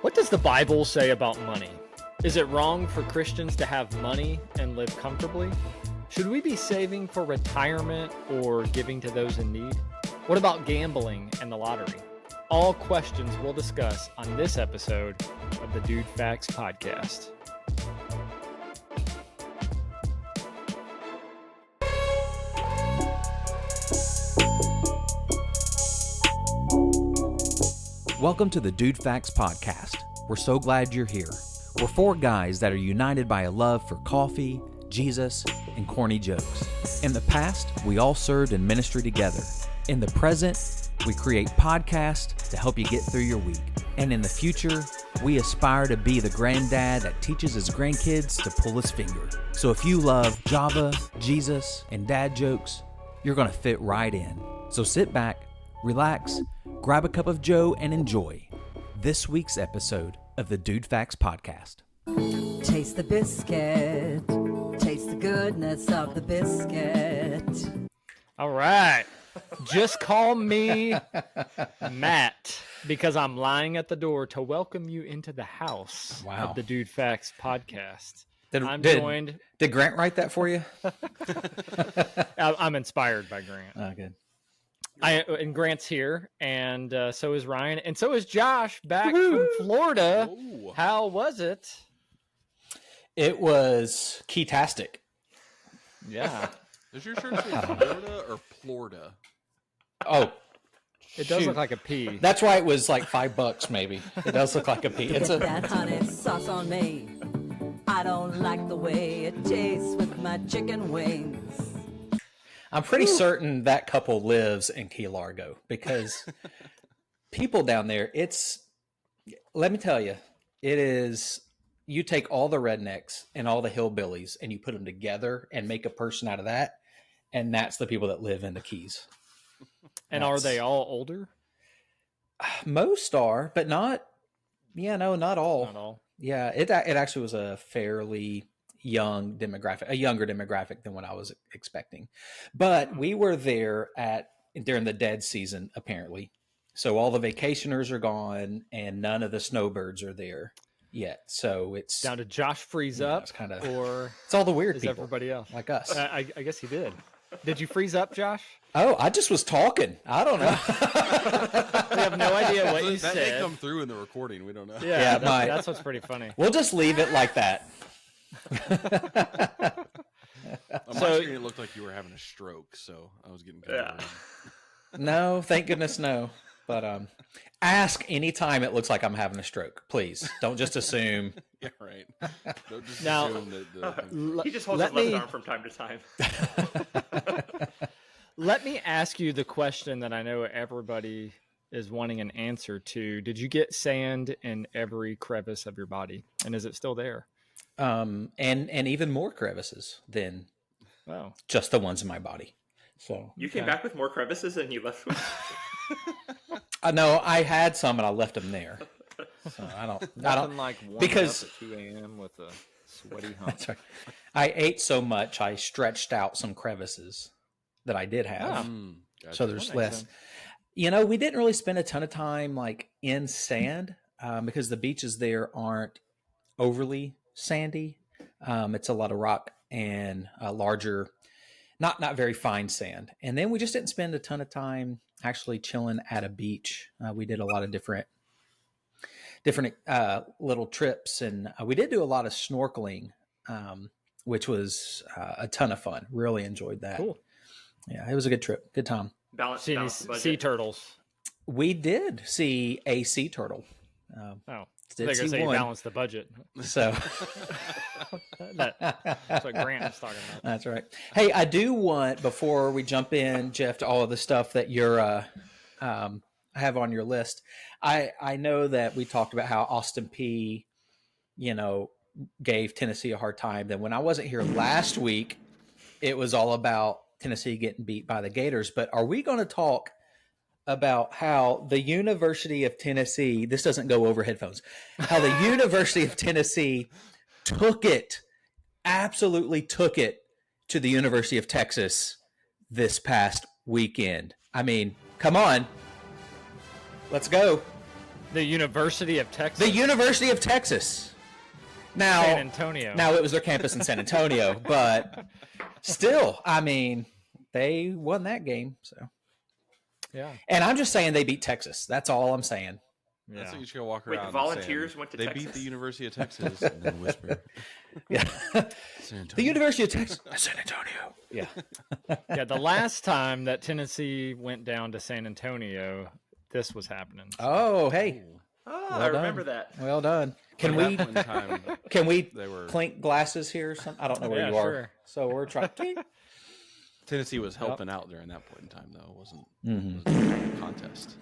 What does the Bible say about money? Is it wrong for Christians to have money and live comfortably? Should we be saving for retirement or giving to those in need? What about gambling and the lottery? All questions we'll discuss on this episode of the Dudefax podcast. Welcome to the Dudefax podcast. We're so glad you're here. We're four guys that are united by a love for coffee, Jesus, and corny jokes. In the past, we all served in ministry together. In the present, we create podcasts to help you get through your week. And in the future, we aspire to be the granddad that teaches his grandkids to pull his finger. So if you love Java, Jesus, and dad jokes, you're going to fit right in. So sit back, relax, grab a cup of Joe, and enjoy this week's episode of the Dudefax podcast. Taste the biscuit. Taste the goodness of the biscuit. All right. Just call me Matt because I'm lying at the door to welcome you into the house of the Dudefax podcast. Did Grant write that for you? I'm inspired by Grant. Oh, good. And Grant's here, and so is Ryan, and so is Josh back from Florida. Ooh. How was it? It was key-tastic. Yeah. Does your shirt say Florida or Florida? Oh, It does look like a P. that's why it was like $5 maybe. It does look like a P. Get that honey sauce on me. I don't like the way it tastes with my chicken wings. I'm pretty certain that couple lives in Key Largo because people down there, let me tell you, it is, you take all the rednecks and all the hillbillies and you put them together and make a person out of that. And that's the people that live in the Keys. And are they all older? Most are, but not all. Not all. Yeah, it actually was a fairly young demographic, a younger demographic than what I was expecting. But we were there during the dead season, apparently. So all the vacationers are gone and none of the snowbirds are there yet. So it's Down to Josh freeze up, it's or it's all the weird is people everybody else? like us. I guess he did. Did you freeze up, Josh? Oh, I just was talking. I don't know. We have no idea what you That may said. come through in the recording. We don't know. Yeah, it might. that's what's pretty funny. We'll just leave it like that. On my screen, it looked like you were having a stroke, so I was getting kind of worried. No, thank goodness no. But ask anytime it looks like I'm having a stroke. Please don't just assume. Yeah, right. Don't just Now- assume that He just holds his left arm from time to time. Let me ask you the question that I know everybody is wanting an answer to. Did you get sand in every crevice of your body? And is it still there? And even more crevices than Wow. just the ones in my body. So You came back with more crevices than you left with. no, I had some and I left them there. So I don't like warming because- up at 2 a.m. with a sweaty hump. That's right. I ate so much I stretched out some crevices that I did have. Gotcha. So there's That makes less. sense. We didn't really spend a ton of time like in sand because the beaches there aren't overly sandy. It's a lot of rock and larger, not very fine sand. And then we just didn't spend a ton of time actually chilling at a beach. We did a lot of different little trips, and we did do a lot of snorkeling, which was a ton of fun. Really enjoyed that. Cool. Yeah, it was a good trip. Good time. Balance See any the budget. sea turtles? We did see a sea turtle. Oh, I Did was see say one. balance the budget. So That's what Grant was talking about. that's right. Hey, I do want, before we jump in, Jeff, to all of the stuff that you're have on your list. I know that we talked about how Austin P, gave Tennessee a hard time. Then when I wasn't here last week, it was all about Tennessee getting beat by the Gators. But are we going to talk about how the University of Tennessee, this doesn't go over headphones, how the University of Tennessee absolutely took it to the University of Texas this past weekend? I mean, come on. Let's go. The University of Texas. The University of Texas. Now, San Antonio. Now, it was their campus in San Antonio, but still, I mean, they won that game. So, yeah. And I'm just saying they beat Texas. That's all I'm saying. Yeah. That's what you should walk Wait, around. the Volunteers saying, went to they Texas? beat the University of Texas and then whisper. Yeah. San The University of Texas. San Antonio. Yeah. Yeah, the last time that Tennessee went down to San Antonio, this was happening. Oh, hey. Oh, Well I done. remember that. Well done. Can At we that point in time, they were clink glasses here or something? I don't know where Yeah, you are. sure. So we're trying. Tennessee was helping out during that point in time, though. It wasn't, Mm-hmm. it wasn't a contest.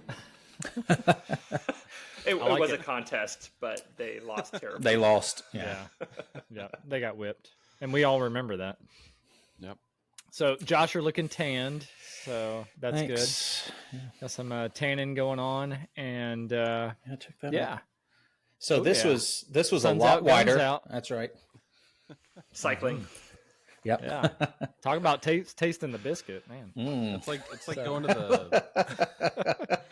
It like was it. a contest, but they lost terribly. They lost. Yeah. Yeah. They got whipped. And we all remember that. Yep. So, Josh, you're looking tanned. So, that's Thanks. good. Got some tanning going on. And, Yeah, check that out. yeah. So Oh, this yeah. was a Sun's lot out, guns wider. out. That's right. Cycling. Yep. Yeah. Talk about tasting the biscuit, man. It's like going to the.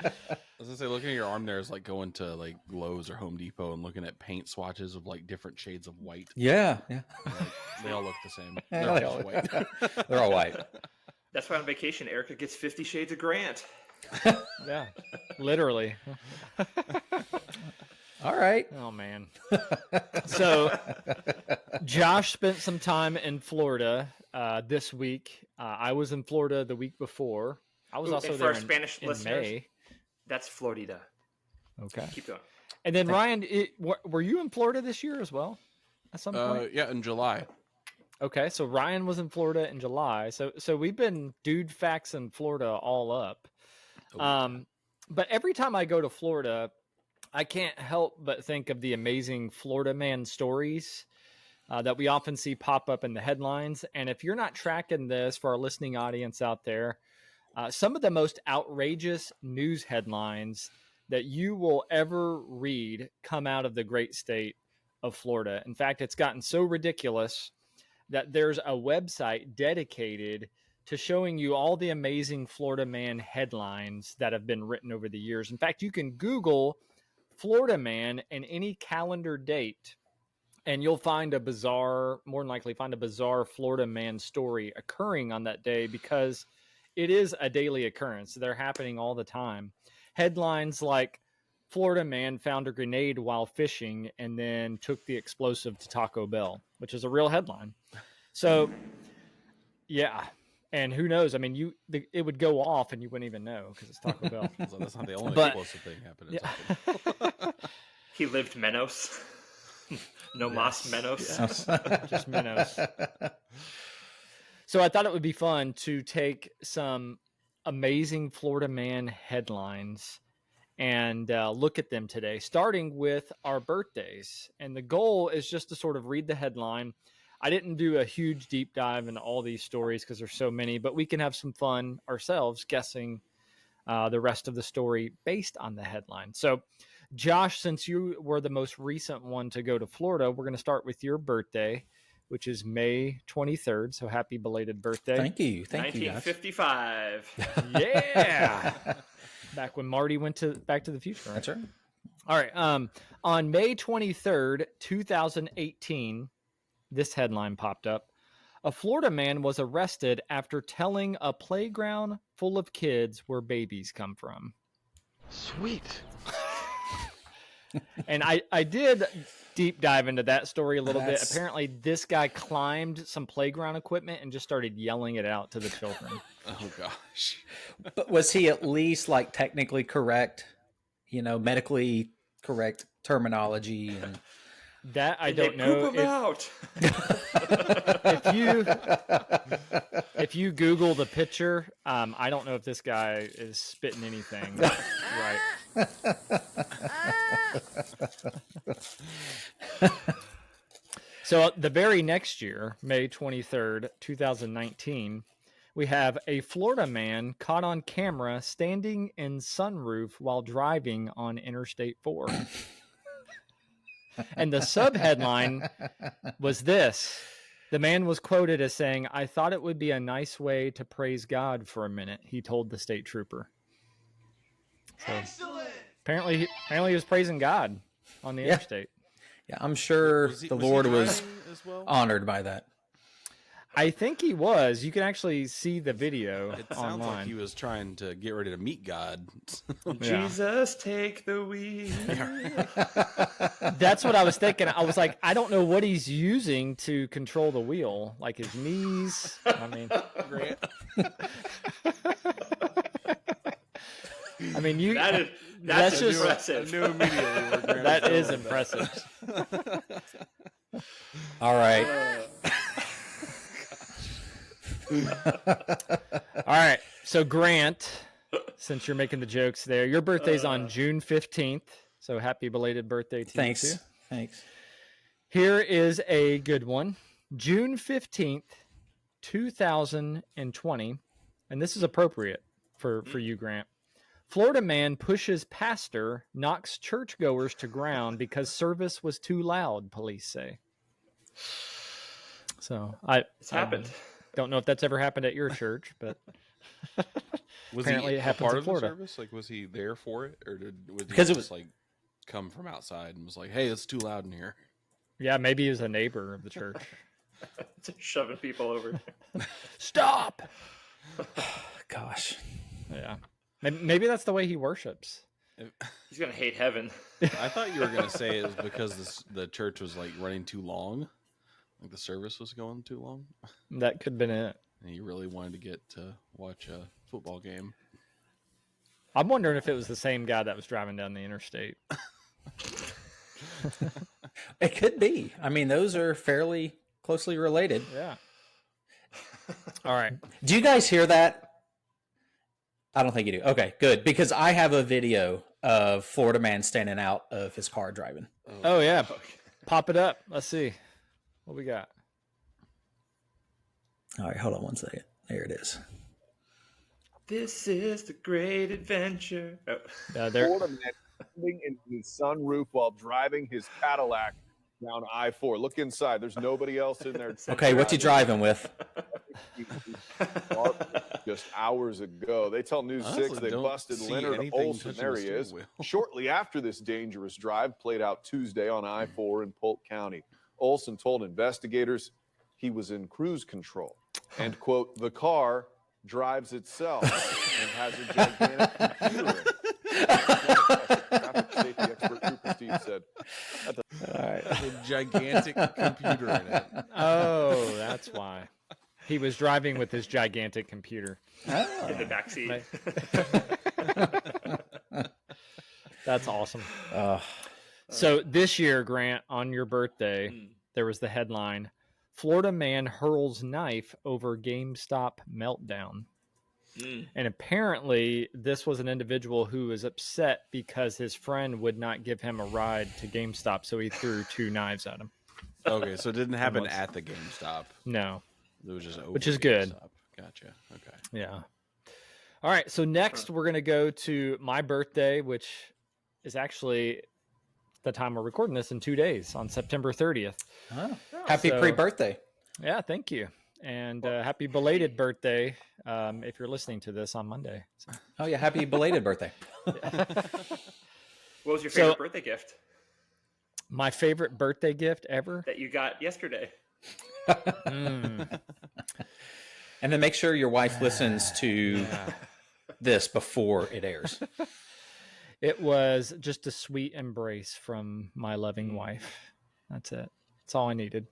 I was gonna say, looking at your arm there is like going to like Lowe's or Home Depot and looking at paint swatches of like different shades of white. Yeah. Yeah. Like, they all look the same. Yeah, They're they all all- white. They're all white. That's why on vacation, Erica gets 50 Shades of Grant. Yeah. Literally. All right. Oh, man. So, Josh spent some time in Florida this week. I was in Florida the week before. I was Ooh, also and for there our Spanish in listeners, May. that's Florida. Okay. Keep going. And then, Ryan, were you in Florida this year as well at some point? Yeah, in July. Okay, so Ryan was in Florida in July. So we've been Dudefax in Florida all up. But every time I go to Florida, I can't help but think of the amazing Florida man stories that we often see pop up in the headlines. And if you're not tracking this for our listening audience out there, some of the most outrageous news headlines that you will ever read come out of the great state of Florida. In fact, it's gotten so ridiculous that there's a website dedicated to showing you all the amazing Florida man headlines that have been written over the years. In fact, you can Google Florida man and any calendar date, and you'll find more than likely find a bizarre Florida man story occurring on that day, because it is a daily occurrence. They're happening all the time. Headlines like Florida man found a grenade while fishing and then took the explosive to Taco Bell, which is a real headline. So, yeah. And who knows? I mean, it would go off and you wouldn't even know because it's Taco Bell. So that's not the only But- explosive thing happening. Yeah. He lived Menos. No mas Menos. Just minnows. So I thought it would be fun to take some amazing Florida man headlines and look at them today, starting with our birthdays. And the goal is just to sort of read the headline. I didn't do a huge deep dive into all these stories because there's so many, but we can have some fun ourselves guessing the rest of the story based on the headline. So, Josh, since you were the most recent one to go to Florida, we're going to start with your birthday, which is May 23rd. So happy belated birthday. Thank you. Thank you, guys. 1955. Yeah. Back when Marty went Back to the Future. Right? That's right. All right. On May 23rd, 2018, this headline popped up. A Florida man was arrested after telling a playground full of kids where babies come from. Sweet. And I did deep dive into that story a little bit. That's- Apparently, this guy climbed some playground equipment and just started yelling it out to the children. Oh gosh. But was he at least like technically correct? Medically correct terminology and That I Did don't they know. poop him out? If you Google the picture, I don't know if this guy is spitting anything right. So the very next year, May 23rd, 2019, we have a Florida man caught on camera standing in sunroof while driving on Interstate 4. And the subheadline was this. The man was quoted as saying, "I thought it would be a nice way to praise God for a minute," he told the state trooper. So, Apparently he was praising God on the interstate. Yeah, I'm sure the Lord was driving as well? honored by that. I think he was. You can actually see the video It sounds online. like he was trying to get ready to meet God. Yeah. Jesus, take the wheel. That's what I was thinking. I was like, I don't know what he's using to control the wheel, like his knees. I mean, that's just impressive. I knew immediately where Grant that was is going with impressive. All right. All right. So Grant, since you're making the jokes there, your birthday's on June 15th. So happy belated birthday to you too. Thanks. Here is a good one. June 15th, 2020. And this is appropriate for you, Grant. Florida man pushes pastor, knocks churchgoers to ground because service was too loud, police say. So It's happened. Don't know if that's ever happened at your church, but Was apparently he it a happens part in of Florida. the service? Like, was he there for it, or was he Because it just was- like come from outside and was like, "Hey, it's too loud in here"? Yeah, maybe he was a neighbor of the church. Just shoving people over. Stop! Gosh. Yeah. Maybe that's the way he worships. He's gonna hate heaven. I thought you were gonna say it was because the church was like running too long, like the service was going too long, That could have been it. and he really wanted to get to watch a football game. I'm wondering if it was the same guy that was driving down the interstate. It could be. I mean, those are fairly closely related. Yeah. All right. Do you guys hear that? I don't think you do. Okay, good. Because I have a video of Florida man standing out of his car driving. Oh, yeah. Pop it up. Let's see what we got. All right, hold on one second. There it is. This is the great adventure. Oh. There. Florida man standing in his sunroof while driving his Cadillac down I-4. Look inside. There's nobody else in there. Okay, what's he driving with? Just hours ago. They tell News Honestly, 6 they don't busted see Leonard anything Olson. touching There the he steering is. wheel. Shortly after this dangerous drive played out Tuesday on I-4 in Polk County, Olson told investigators he was in cruise control and, quote, the car drives itself and has a gigantic computer in it. Traffic safety expert Trooper Steve said. A gigantic computer in it. Oh, that's why. He was driving with his gigantic computer. In the backseat. That's awesome. So this year, Grant, on your birthday, there was the headline, Florida man hurls knife over GameStop meltdown. And apparently this was an individual who was upset because his friend would not give him a ride to GameStop, so he threw 2 knives at him. Okay, so it didn't happen at the GameStop. No. It was just over Which is good. GameStop. Gotcha. Okay. Yeah. All right, so next we're going to go to my birthday, which is actually the time we're recording this in 2 days on September 30th. Oh, happy So- pre-birthday. Yeah, thank you. And happy belated birthday if you're listening to this on Monday. So- Oh, yeah, happy belated birthday. What was your So- favorite birthday gift My favorite birthday gift ever? that you got yesterday? Mm. And then make sure your wife listens to this before it airs. It was just a sweet embrace from my loving wife. That's it. That's all I needed.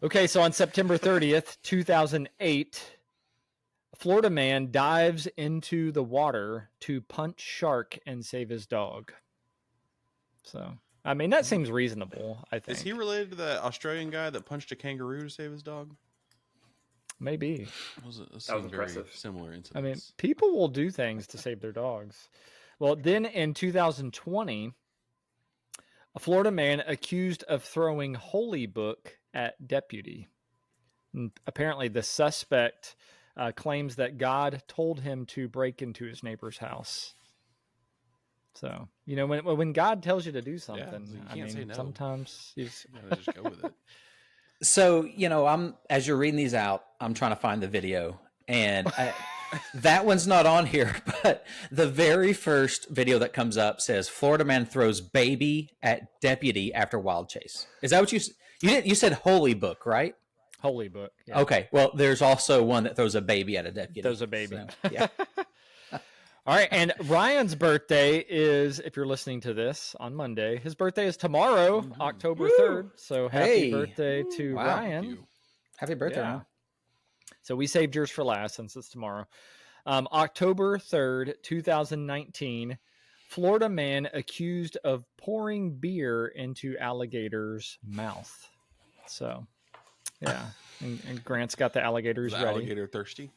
Okay, so on September 30th, 2008, a Florida man dives into the water to punch shark and save his dog. So, I mean, that seems reasonable, I think. Is he related to that Australian guy that punched a kangaroo to save his dog? Maybe. Those That was seem very impressive. similar incidents. I mean, people will do things to save their dogs. Well, then in 2020, a Florida man accused of throwing holy book at deputy. And apparently, the suspect claims that God told him to break into his neighbor's house. So, you know, when God tells you to do something, you I can't say mean, no. sometimes you just, You gotta just go with it. So, you know, as you're reading these out, I'm trying to find the video. And That one's not on here, but the very first video that comes up says Florida man throws baby at deputy after wild chase. Is that what you did? You said holy book, right? Holy book. Yeah. Okay. Well, there's also one that throws a baby at a deputy. Throws a baby. So, yeah. All right, and Ryan's birthday is, if you're listening to this on Monday, his birthday is tomorrow, October 3rd. So happy birthday to Wow. Ryan. Happy birthday, Yeah. Ryan. So we saved yours for last since it's tomorrow. October 3rd, 2019, Florida man accused of pouring beer into alligator's mouth. So, yeah. And Grant's got the alligators Is ready. the alligator thirsty?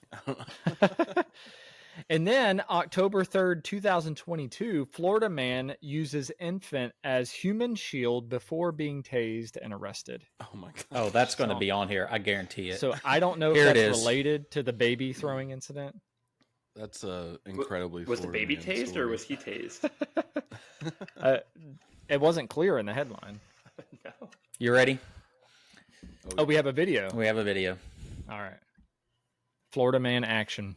And then October 3rd, 2022, Florida man uses infant as human shield before being tased and arrested. Oh my god. Oh, that's going to be on here. I guarantee it. So I don't know if Here it that's is. related to the baby throwing incident. That's incredibly. Was the Florida baby man tased story. or was he tased? It wasn't clear in the headline. No. You ready? Oh, we have a video. We have a video. All right. Florida man action.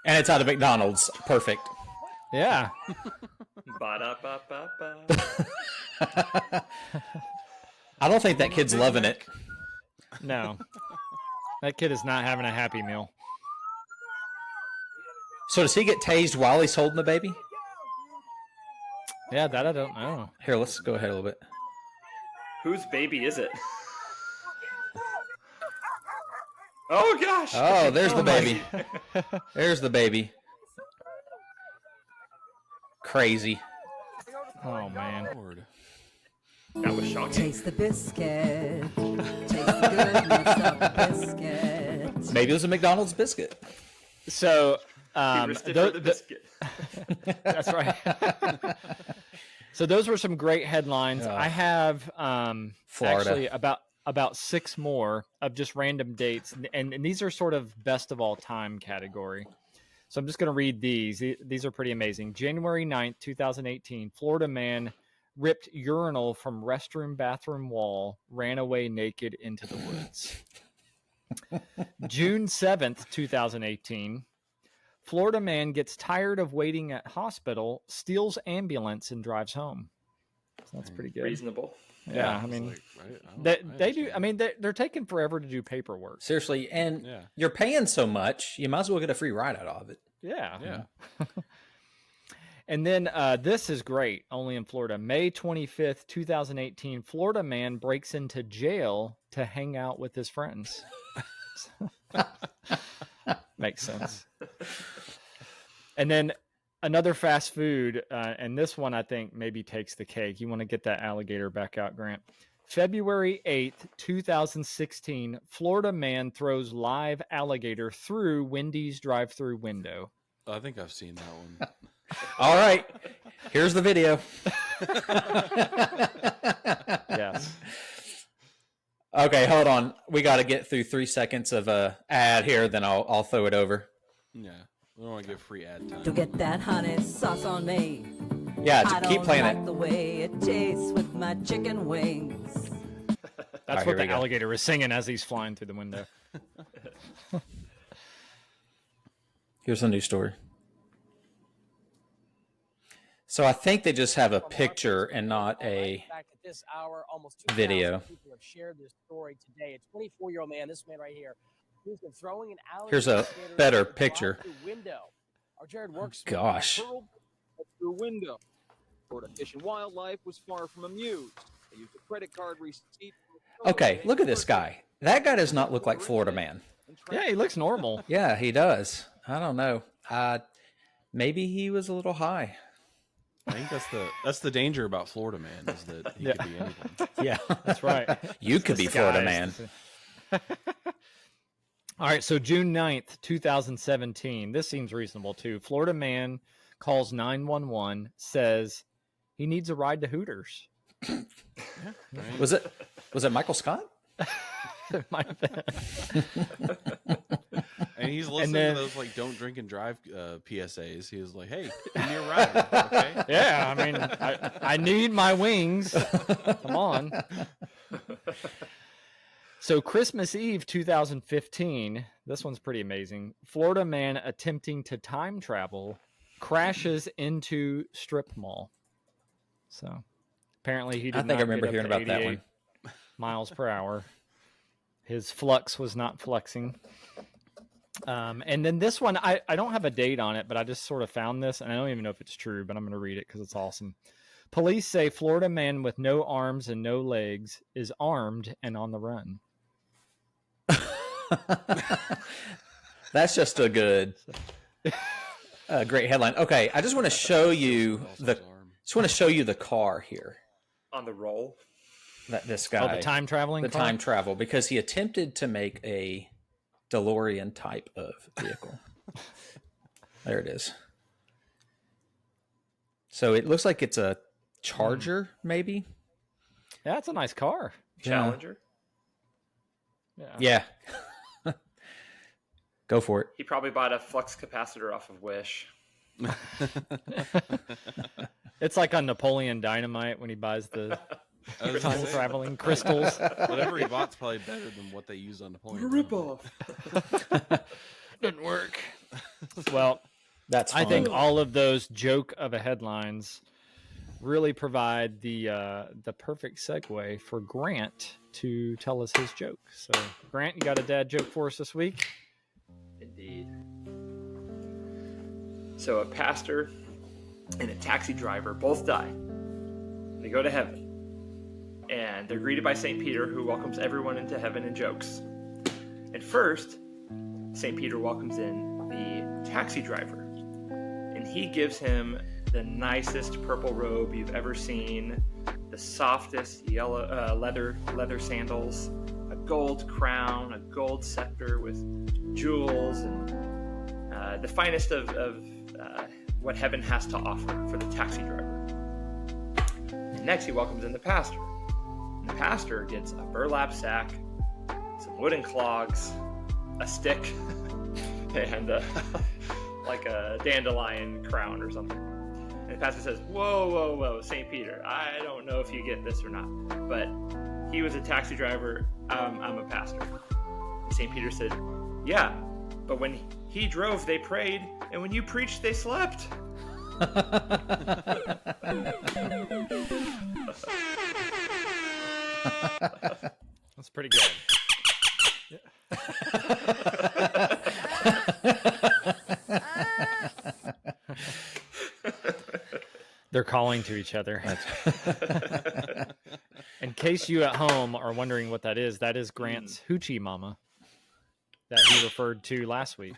And it's out of McDonald's. Perfect. Yeah. Ba-da-ba-ba-ba. I don't think that kid's loving it. No. That kid is not having a happy meal. So does he get tased while he's holding the baby? Yeah, that I don't know. Here, let's go ahead a little bit. Whose baby is it? Oh gosh! Oh, there's the baby. There's the baby. Crazy. Oh, man. Lord. That was shocking. Taste the biscuit. Taste the goodness of the biscuit. Maybe it was a McDonald's biscuit. So, He risked it for the biscuit. that's right. So those were some great headlines. Yeah. I have Florida. actually about 6 more of just random dates, and these are sort of best of all time category. So I'm just going to read these. These are pretty amazing. January 9th, 2018, Florida man ripped urinal from restroom bathroom wall, ran away naked into the woods. June 7th, 2018, Florida man gets tired of waiting at hospital, steals ambulance, and drives home. So that's pretty good. Reasonable. Yeah, I It's mean, like, right? I they don't- do. I understand. mean, they're taking forever to do paperwork. Seriously, and Yeah. you're paying so much, you might as well get a free ride out of it. Yeah. Yeah. And then this is great, only in Florida. May 25th, 2018, Florida man breaks into jail to hang out with his friends. Makes sense. And then another fast food, and this one I think maybe takes the cake. You want to get that alligator back out, Grant. February 8th, 2016, Florida man throws live alligator through Wendy's drive-through window. I think I've seen that one. All right, here's the video. Yes. Okay, hold on. We got to get through 3 seconds of a ad here, then I'll throw it over. Yeah. We don't want to give free ad time. To get that honey sauce on me. Yeah, I keep don't playing like it. the way it tastes with my chicken wings. That's right, here what we the go. alligator is singing as he's flying through the window. Here's a new story. So I think they just have a picture and not a Back at this hour, almost video. 2,000 people have shared this story today. A 24-year-old man, this man right here, who's been throwing an alligator Here's a skater better through a picture. drive-through window. Our Jared works. Gosh. Through window. Florida Fish and Wildlife was far from amused. They used a credit card receipt. Okay, look at this guy. That guy does not look like Florida man. Yeah, he looks normal. Yeah, he does. I don't know. Maybe he was a little high. I think that's the danger about Florida man is that he Yeah. could be anything. Yeah, That's right. you could be Florida man. All right, so June 9th, 2017. This seems reasonable too. Florida man calls 911, says he needs a ride to Hooters. Right? Was it Michael Scott? It might have been. And he's listening then- to those like "Don't drink and drive" PSAs. He was like, "Hey, give me a ride, okay?" Yeah, I mean, I need my wings. Come on. So Christmas Eve 2015, this one's pretty amazing. Florida man attempting to time travel crashes into strip mall. So apparently he did I think I not remember get up hearing to about that 88 one. miles per hour. His flux was not flexing. And then this one, I don't have a date on it, but I just sort of found this, and I don't even know if it's true, but I'm going to read it because it's awesome. Police say Florida man with no arms and no legs is armed and on the run. That's just a good, great headline. Okay, I just want to show you the car here. On the roll. That this guy, Oh, the time traveling car? time travel, because he attempted to make a DeLorean type of vehicle. There it is. So it looks like it's a Charger, maybe. Yeah, it's a nice car. Challenger. Yeah. Go for it. He probably bought a flux capacitor off of Wish. It's like on Napoleon Dynamite when he buys the time traveling crystals. Whatever he bought's probably better than what they use on Napoleon. Ripoff. Didn't work. Well, That's I fine. think all of those joke of a headlines really provide the perfect segue for Grant to tell us his joke. So, Grant, you got a dad joke for us this week? Indeed. So a pastor and a taxi driver both die. They go to heaven. And they're greeted by St. Peter, who welcomes everyone into heaven and jokes. And first, St. Peter welcomes in the taxi driver. And he gives him the nicest purple robe you've ever seen, the softest yellow leather sandals, a gold crown, a gold scepter with jewels, and the finest of what heaven has to offer for the taxi driver. And next, he welcomes in the pastor. And the pastor gets a burlap sack, some wooden clogs, a stick, and like a dandelion crown or something. And the pastor says, whoa, St. Peter, I don't know if you get this or not, but he was a taxi driver, I'm a pastor. And St. Peter said, yeah, but when he drove, they prayed, and when you preached, they slept. That's pretty good. They're calling to each other. In case you at home are wondering what that is Grant's hoochie mama that he referred to last week.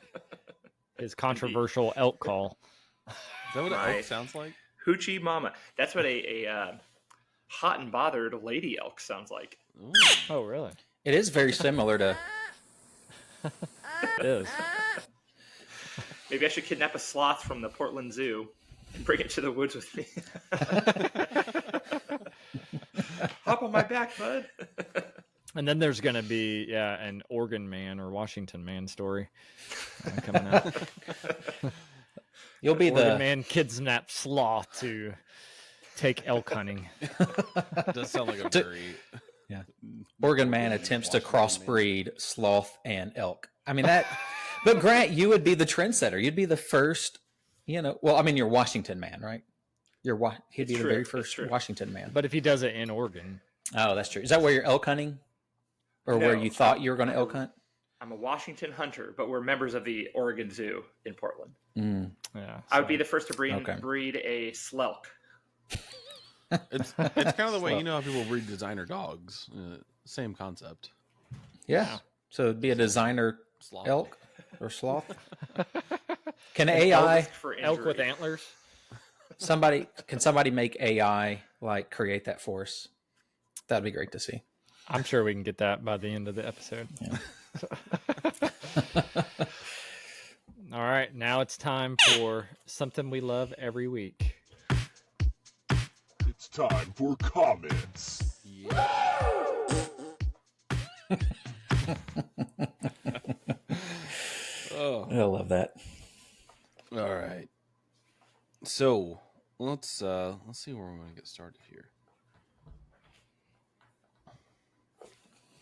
His controversial elk call. Is that what an elk sounds like? Hoochie mama. That's what a hot and bothered lady elk sounds like. Ooh. Oh, really? It is very similar to. It is. Maybe I should kidnap a sloth from the Portland Zoo and bring it to the woods with me. Hop on my back, bud. And then there's going to be, an Oregon man or Washington man story coming out. You'll be Oregon the man kidnaps sloth to take elk hunting. Does sound like a very Oregon man attempts to crossbreed sloth and elk. I mean that, but Grant, you would be the trendsetter. You'd be the first. Well, I mean, you're Washington man, right? He'd be the very first Washington man. But if he does it in Oregon. Oh, that's true. Is that where you're elk hunting? Or No, where you thought you were going to elk hunt? I'm a Washington hunter, but we're members of the Oregon Zoo in Portland. Yeah, I would be the first to breed a slelk. It's kind of the way how people breed designer dogs. Same concept. Yeah. So it'd be a designer Sloth. elk or sloth. Can AI elk with antlers? Can somebody make AI like create that for us? That'd be great to see. I'm sure we can get that by the end of the episode. Yeah. All right, now it's time for something we love every week. It's time for comments. Oh, I love that. all right. So let's see where we're going to get started here.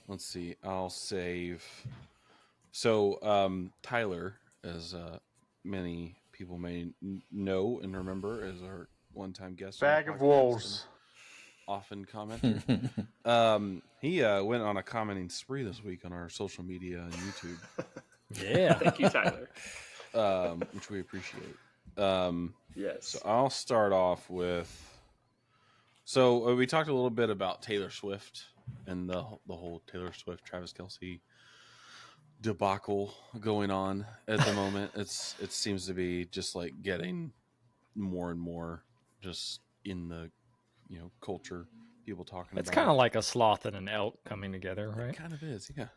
let's see. I'll save. So Tyler, as many people may know and remember, as our one-time guest, on the Bag of podcast wolves. and often commenter. He went on a commenting spree this week on our social media and YouTube. Yeah. Thank you, Tyler. Which we appreciate. Yes. So I'll start off with. So we talked a little bit about Taylor Swift and the whole Taylor Swift Travis Kelce debacle going on at the moment. It seems to be just like getting more and more just in the culture, people talking It's about. kind of like a sloth and an elk coming together, right? It kind of is, yeah.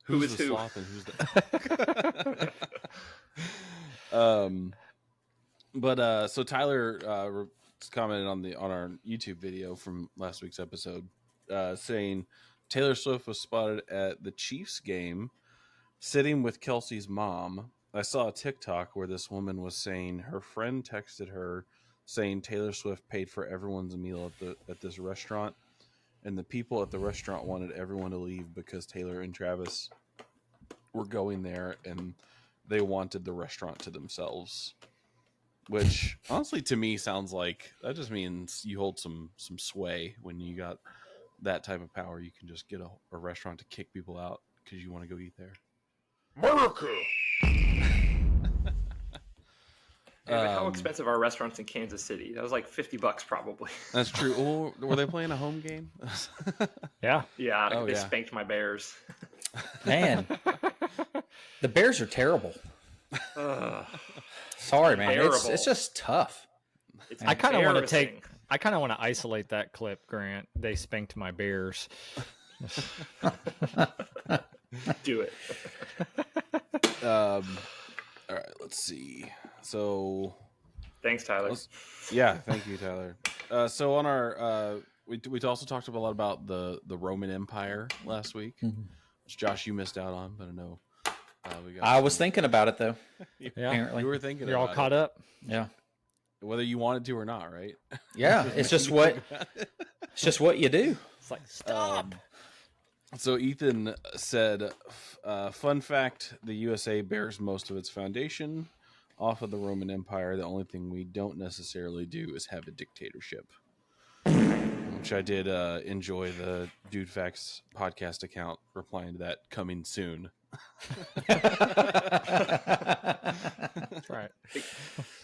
Who Who's is the who? sloth and who's the But so Tyler commented on our YouTube video from last week's episode, saying Taylor Swift was spotted at the Chiefs game sitting with Kelsey's mom. I saw a TikTok where this woman was saying her friend texted her saying Taylor Swift paid for everyone's meal at this restaurant, and the people at the restaurant wanted everyone to leave because Taylor and Travis were going there and they wanted the restaurant to themselves. Which honestly to me sounds like that just means you hold some sway. When you got that type of power, you can just get a restaurant to kick people out because you want to go eat there. America. How expensive are restaurants in Kansas City? That was like $50 probably. That's true. Oh, were they playing a home game? Yeah. Yeah, Oh, they yeah. spanked my Bears. Man, the Bears are terrible. Sorry, man. It's Unbearable. just tough. It's I kind of want to embarrassing. isolate that clip, Grant. They spanked my Bears. Do it. All right, let's see. So, Thanks, Tyler. yeah, thank you, Tyler. So on our, we also talked a lot about the Roman Empire last week, which Josh you missed out on, but I know we got. I was thinking about it though. Yeah. Apparently, You were thinking. You're all about caught it, up. yeah, whether you wanted to or not, right? yeah. It's just what you do. It's like, stop. So Ethan said, fun fact, the USA bears most of its foundation off of the Roman Empire. The only thing we don't necessarily do is have a dictatorship. Which I did enjoy the Dudefax podcast account replying to that, coming soon. That's right.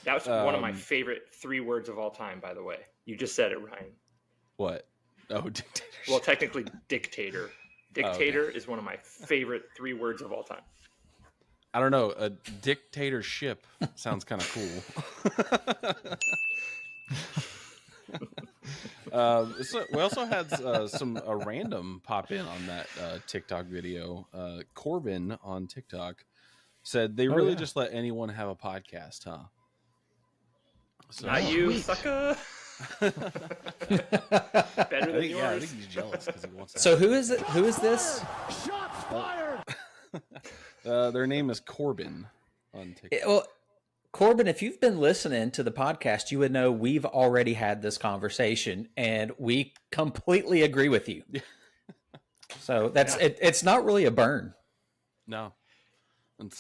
That was one of my favorite 3 words of all time, by the way. You just said it, Ryan. What? Oh, dictatorship. Well, technically, dictator. Dictator is one of my favorite 3 words of all time. I don't know. A dictatorship sounds kind of cool. So we also had a random pop in on that TikTok video. Corbin on TikTok said they really just let anyone have a podcast, huh? So, Not you, sucker. Better than yours. Yeah, I think he's jealous because he wants that. So who is it? Who is this? Shots fired. Their name is Corbin on TikTok. Well, Corbin, if you've been listening to the podcast, you would know we've already had this conversation, and we completely agree with you. So that's it's not really a burn. No. And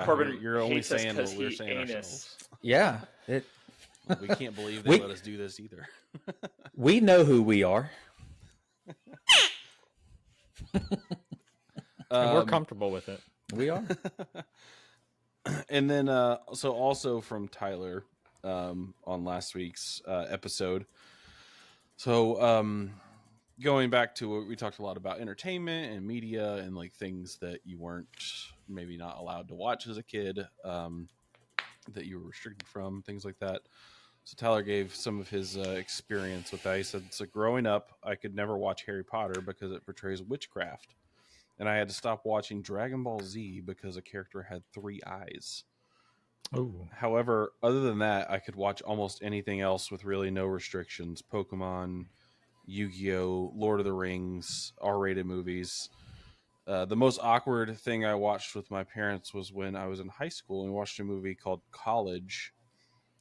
Corbin you're only hates us saying 'cause what we're he saying anus. ourselves. Yeah, We can't believe they let us do this either. we know who we are. And we're comfortable with it. We are. And then, so also from Tyler on last week's episode. So going back to what we talked a lot about entertainment and media and like things that you weren't maybe not allowed to watch as a kid, that you were restricted from, things like that. So Tyler gave some of his experience with that. He said, so growing up, I could never watch Harry Potter because it portrays witchcraft. And I had to stop watching Dragon Ball Z because a character had 3 eyes. Oh. However, other than that, I could watch almost anything else with really no restrictions. Pokemon, Yu-Gi-Oh!, Lord of the Rings, R-rated movies. The most awkward thing I watched with my parents was when I was in high school and we watched a movie called College.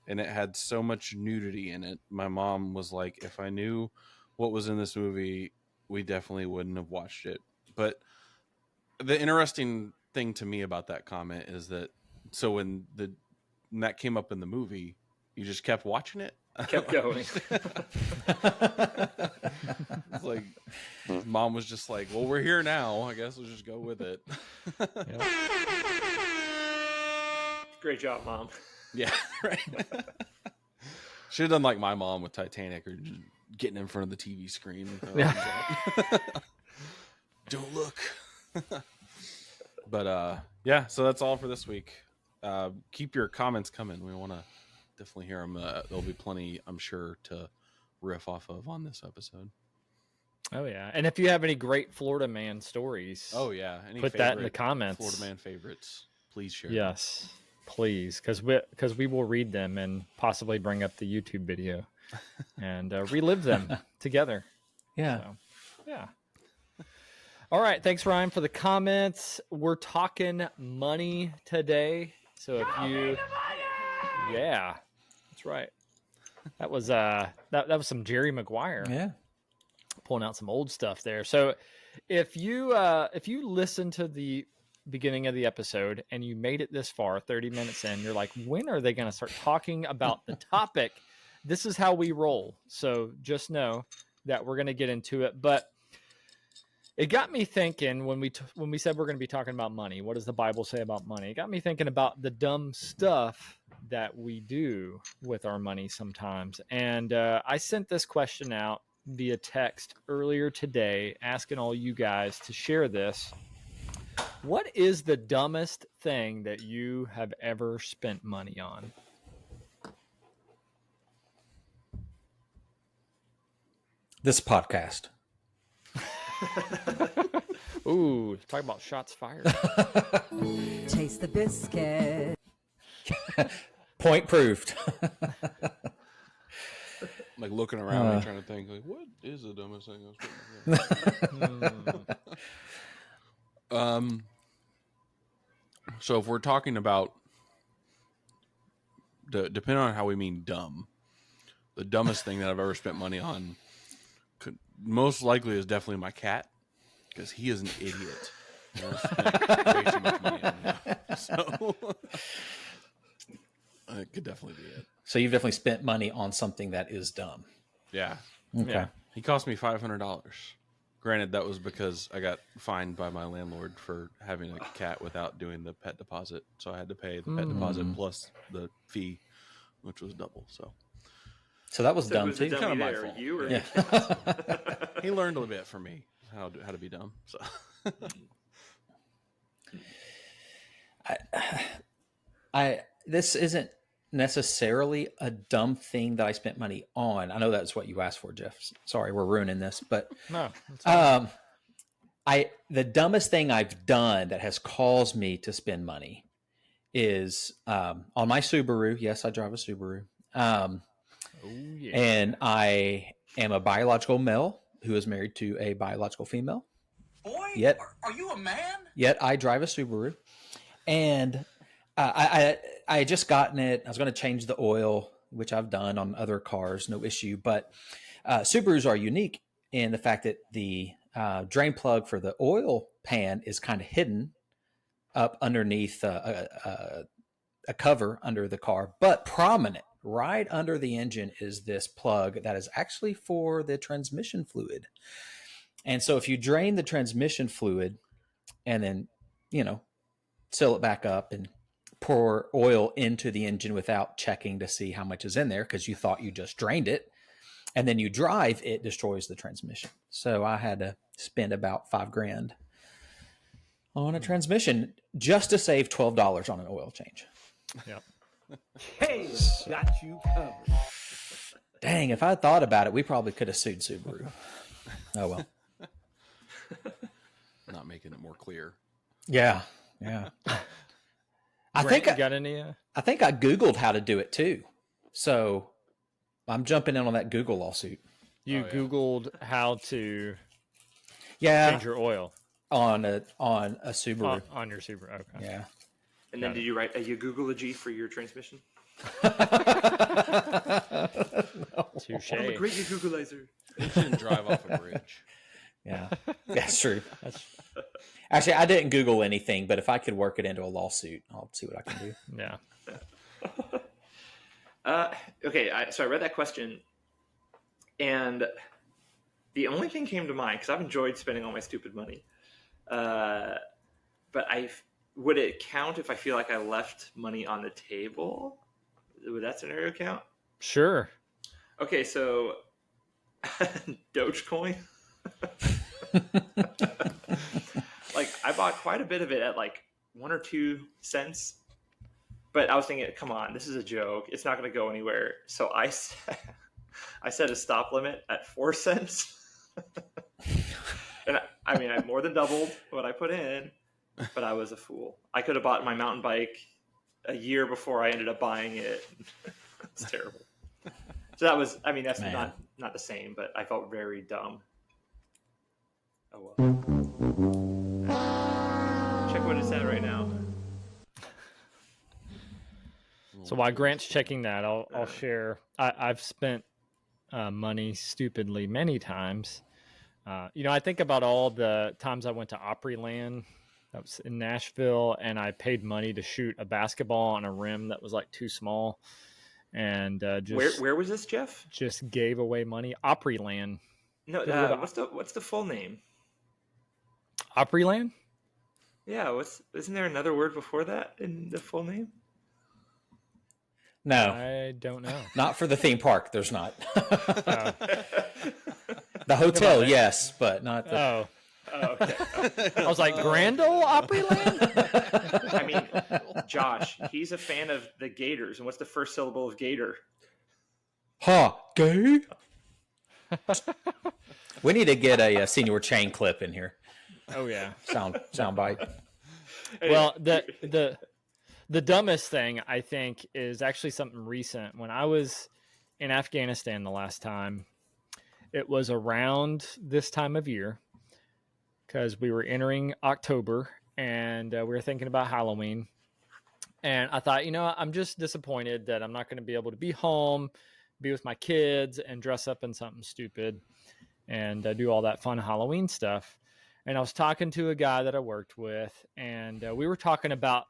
And it had so much nudity in it. My mom was like, if I knew what was in this movie, we definitely wouldn't have watched it. But The interesting thing to me about that comment is that so when that came up in the movie, you just kept watching it. Kept going. It's like mom was just like, "Well, we're here now. I guess we'll just go with it." Great job, Mom. Yeah, right. Should have done like my mom with Titanic, or just getting in front of the TV screen. Don't look. But yeah, so that's all for this week. Keep your comments coming. We want to definitely hear them. There'll be plenty, I'm sure, to riff off of on this episode. Oh yeah, and if you have any great Florida man stories, put that in the comments. Florida man favorites, please share. Yes, please, because we will read them and possibly bring up the YouTube video and relive them together. Yeah. So, yeah. All right. Thanks, Ryan, for the comments. We're talking money today. So if you, yeah, that's right. That was that was some Jerry Maguire. Yeah. Pulling out some old stuff there. So if you listen to the beginning of the episode and you made it this far, 30 minutes in, you're like, when are they going to start talking about the topic? This is how we roll. So just know that we're going to get into it. But it got me thinking when we said we're going to be talking about money. What does the Bible say about money? It got me thinking about the dumb stuff that we do with our money sometimes. And I sent this question out via text earlier today, asking all you guys to share this. What is the dumbest thing that you have ever spent money on? This podcast. Ooh, talk about shots fired. Taste the biscuit. Point proved. Like looking around and trying to think, like, what is the dumbest thing I was putting? So if we're talking about depending on how we mean dumb, the dumbest thing that I've ever spent money on most likely is definitely my cat, because he is an idiot. I spent way too much money on him. So it could definitely be it. So you've definitely spent money on something that is dumb. Yeah. Okay. Yeah. He cost me $500. Granted, that was because I got fined by my landlord for having a cat without doing the pet deposit. So I had to pay the pet deposit plus the fee, which was double. So that was dumb who's too. the Kind of dummy my there, fault. you or Yeah. he learned a little bit from me how to be dumb. So This isn't necessarily a dumb thing that I spent money on. I know that's what you asked for, Jeff. Sorry, we're ruining this, but No. It's fine. the dumbest thing I've done that has caused me to spend money is on my Subaru. Yes, I drive a Subaru. Oh, yeah. And I am a biological male who is married to a biological female. Boy, Yet, are you a man? Yet I drive a Subaru, and I had just gotten it. I was going to change the oil, which I've done on other cars, no issue. But Subarus are unique in the fact that the drain plug for the oil pan is kind of hidden up underneath a cover under the car, but prominent right under the engine is this plug that is actually for the transmission fluid. And so if you drain the transmission fluid and then, seal it back up and pour oil into the engine without checking to see how much is in there because you thought you just drained it, and then you drive, it destroys the transmission. So I had to spend about $5,000 on a transmission just to save $12 on an oil change. Yep. Hey, got you covered. Dang, if I had thought about it, we probably could have sued Subaru. Oh, well. not making it more clear. Yeah. I think you got any? I think I Googled how to do it too. So I'm jumping in on that Google lawsuit. You Googled how to change your oil on a Subaru. On your Subaru. Okay. Yeah. And then did you write you Google a G for your transmission? Touche. I'm a great Googleizer. You shouldn't drive off a bridge. Yeah, that's true. Actually, I didn't Google anything, but if I could work it into a lawsuit, I'll see what I can do. Yeah. Okay, so I read that question, and the only thing came to mind, because I've enjoyed spending all my stupid money, but would it count if I feel like I left money on the table? Would that scenario count? Sure. Okay, so Dogecoin. Like, I bought quite a bit of it at like 1 or 2 cents, but I was thinking, come on, this is a joke. It's not going to go anywhere. So I set a stop limit at 4 cents. And I mean, I more than doubled what I put in, but I was a fool. I could have bought my mountain bike a year before I ended up buying it. It's terrible. So that was, I mean, that's not the same, but I felt very dumb. Oh well. Check what it's at right now. So while Grant's checking that, I'll share. I've spent money stupidly many times. I think about all the times I went to Opryland. That was in Nashville, and I paid money to shoot a basketball on a rim that was like too small, and just where was this, Jeff? Just gave away money. Opryland. No, what's the full name? Opryland. Yeah, isn't there another word before that in the full name? No, I don't know. Not for the theme park. There's not. The hotel, yes, but not the. Oh, okay. I was like, Grand Ole Opryland? I mean, Josh, he's a fan of the Gators. And what's the first syllable of Gator? Gay? We need to get a senior chain clip in here. Oh, yeah. Sound bite. Well, the dumbest thing, I think, is actually something recent. When I was in Afghanistan the last time, it was around this time of year because we were entering October and we were thinking about Halloween. And I thought, I'm just disappointed that I'm not going to be able to be home, be with my kids, and dress up in something stupid and do all that fun Halloween stuff. And I was talking to a guy that I worked with, and we were talking about,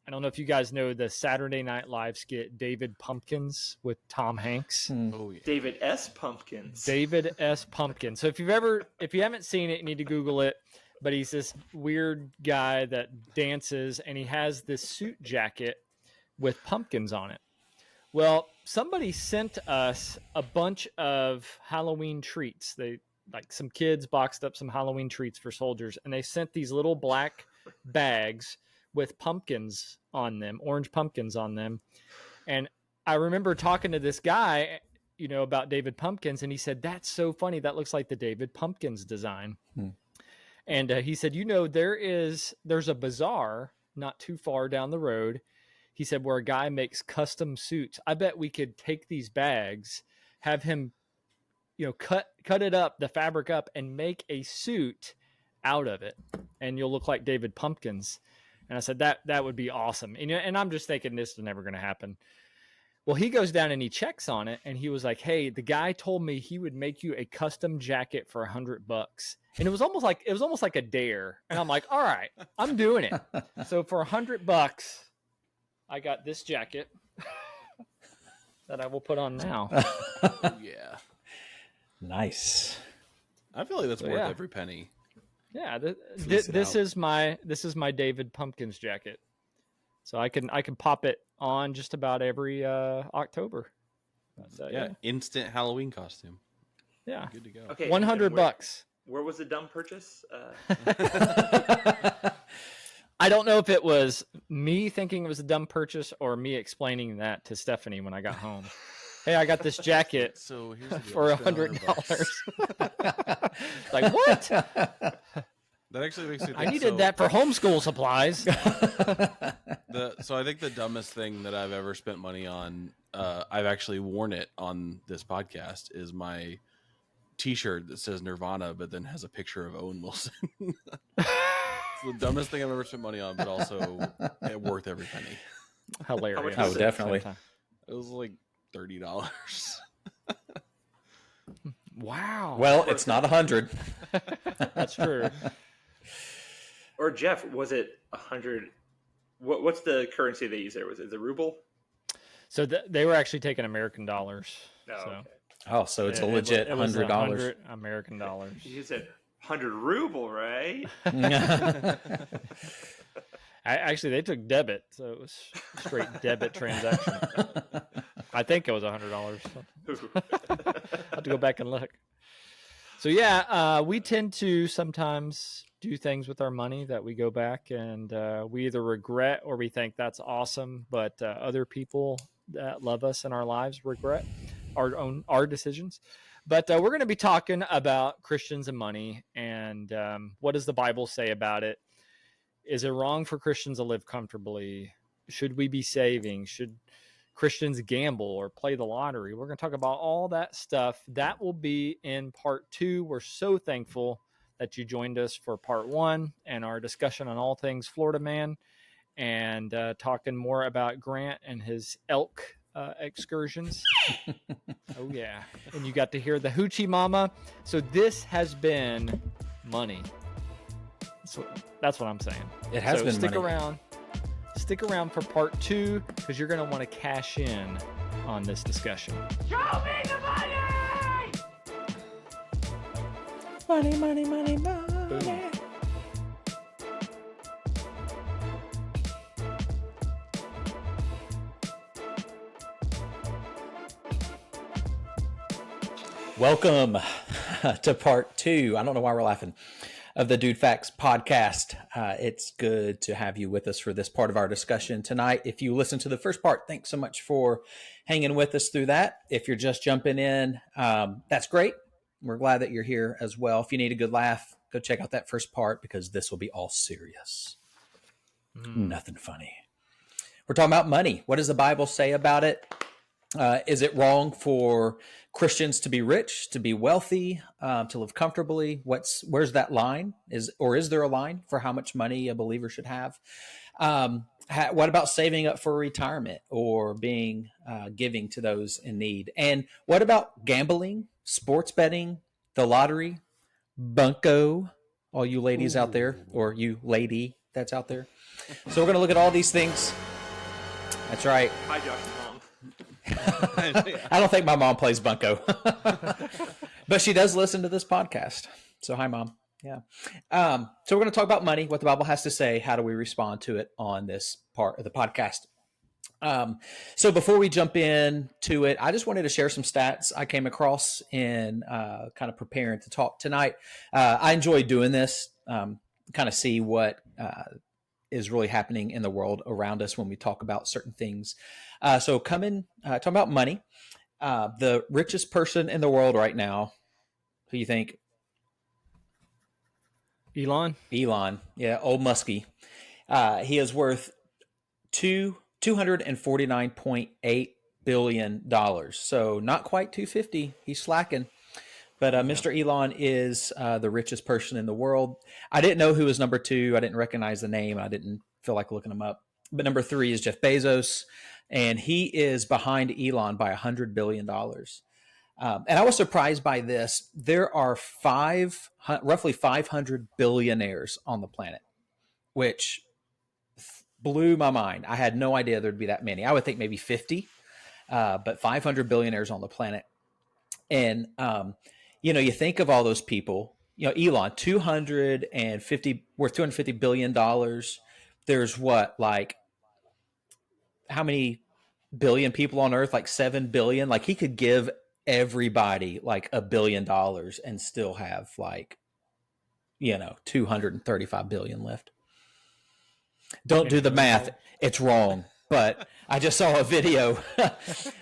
I don't know if you guys know the Saturday Night Live skit, David Pumpkins with Tom Hanks. Oh, yeah. David S. Pumpkins. David S. Pumpkins. So if you haven't seen it, you need to Google it. But he's this weird guy that dances, and he has this suit jacket with pumpkins on it. Well, somebody sent us a bunch of Halloween treats. Some kids boxed up some Halloween treats for soldiers, and they sent these little black bags with pumpkins on them, orange pumpkins on them. And I remember talking to this guy, about David Pumpkins, and he said, that's so funny. That looks like the David Pumpkins design. And he said, there's a bazaar not too far down the road. He said, where a guy makes custom suits. I bet we could take these bags, have him, cut it up, the fabric up, and make a suit out of it. And you'll look like David Pumpkins. And I said, that would be awesome. And I'm just thinking this is never going to happen. Well, he goes down and he checks on it. And he was like, hey, the guy told me he would make you a custom jacket for $100. And it was almost like a dare. And I'm like, all right, I'm doing it. So for $100, I got this jacket that I will put on now. Yeah. Nice. I feel like that's worth every penny. Yeah, this is my David Pumpkins jacket, so I can pop it on just about every October. Instant Halloween costume. Yeah, good to go. Okay, $100. Where was the dumb purchase? I don't know if it was me thinking it was a dumb purchase or me explaining that to Stephanie when I got home. Hey, I got this jacket so here's for $100. Like, what? That actually makes me think I needed that for homeschool supplies. So I think the dumbest thing that I've ever spent money on, I've actually worn it on this podcast, is my t-shirt that says Nirvana but then has a picture of Owen Wilson. It's the dumbest thing I've ever spent money on, but also worth every penny. Hilarious. Oh, definitely. It was like $30. Wow. Well, it's not 100. That's true. Or Jeff, was it 100? What's the currency they use there? Was it the ruble? So they were actually taking American dollars. No. So Okay. Oh, so it's a legit it was $100. 100 American dollars. You said 100 ruble, right? Actually, they took debit, so it was a straight debit transaction. I think it was $100. I have to go back and look. So yeah, we tend to sometimes do things with our money that we go back and we either regret or we think that's awesome, but other people that love us in our lives regret our decisions. But we're going to be talking about Christians and money and what does the Bible say about it? Is it wrong for Christians to live comfortably? Should we be saving? Should Christians gamble or play the lottery? We're going to talk about all that stuff. That will be in part 2. We're so thankful that you joined us for part 1 and our discussion on all things Florida Man and talking more about Grant and his elk excursions. Oh, yeah. And you got to hear the Hoochie Mama. So this has been money. So that's what I'm saying. It has been stick money. around. Stick around for part 2 because you're going to want to cash in on this discussion. Show me the money! Money, money, money, money. Boom. Welcome to part 2. I don't know why we're laughing. Of the Dudefax podcast. It's good to have you with us for this part of our discussion tonight. If you listened to the first part, thanks so much for hanging with us through that. If you're just jumping in, that's great. We're glad that you're here as well. If you need a good laugh, go check out that first part because this will be all serious. Nothing funny. We're talking about money. What does the Bible say about it? Is it wrong for Christians to be rich, to be wealthy, to live comfortably? Where's that line? Is there a line for how much money a believer should have? What about saving up for retirement or being giving to those in need? And what about gambling, sports betting, the lottery, bunco? All you ladies out there, or you lady that's out there. So we're going to look at all these things. That's right. Hi, Josh's mom. I don't think my mom plays bunco, but she does listen to this podcast. So hi, Mom. Yeah. So we're going to talk about money, what the Bible has to say. How do we respond to it on this part of the podcast? So before we jump into it, I just wanted to share some stats I came across in kind of preparing to talk tonight. I enjoy doing this, kind of see what is really happening in the world around us when we talk about certain things. So talking about money, the richest person in the world right now, who you think? Elon. Yeah, old Muskie. He is worth $249.8 billion. So not quite 250. He's slacking. But Mr. Elon is the richest person in the world. I didn't know who was number 2. I didn't recognize the name. I didn't feel like looking him up. But number 3 is Jeff Bezos, and he is behind Elon by $100 billion. And I was surprised by this. There are roughly 500 billionaires on the planet, which blew my mind. I had no idea there'd be that many. I would think maybe 50, but 500 billionaires on the planet. And, you think of all those people, Elon, worth $250 billion. There's how many billion people on earth? Like 7 billion. Like he could give everybody like $1 billion and still have 235 billion left. Don't do the math. It's wrong. But I just saw a video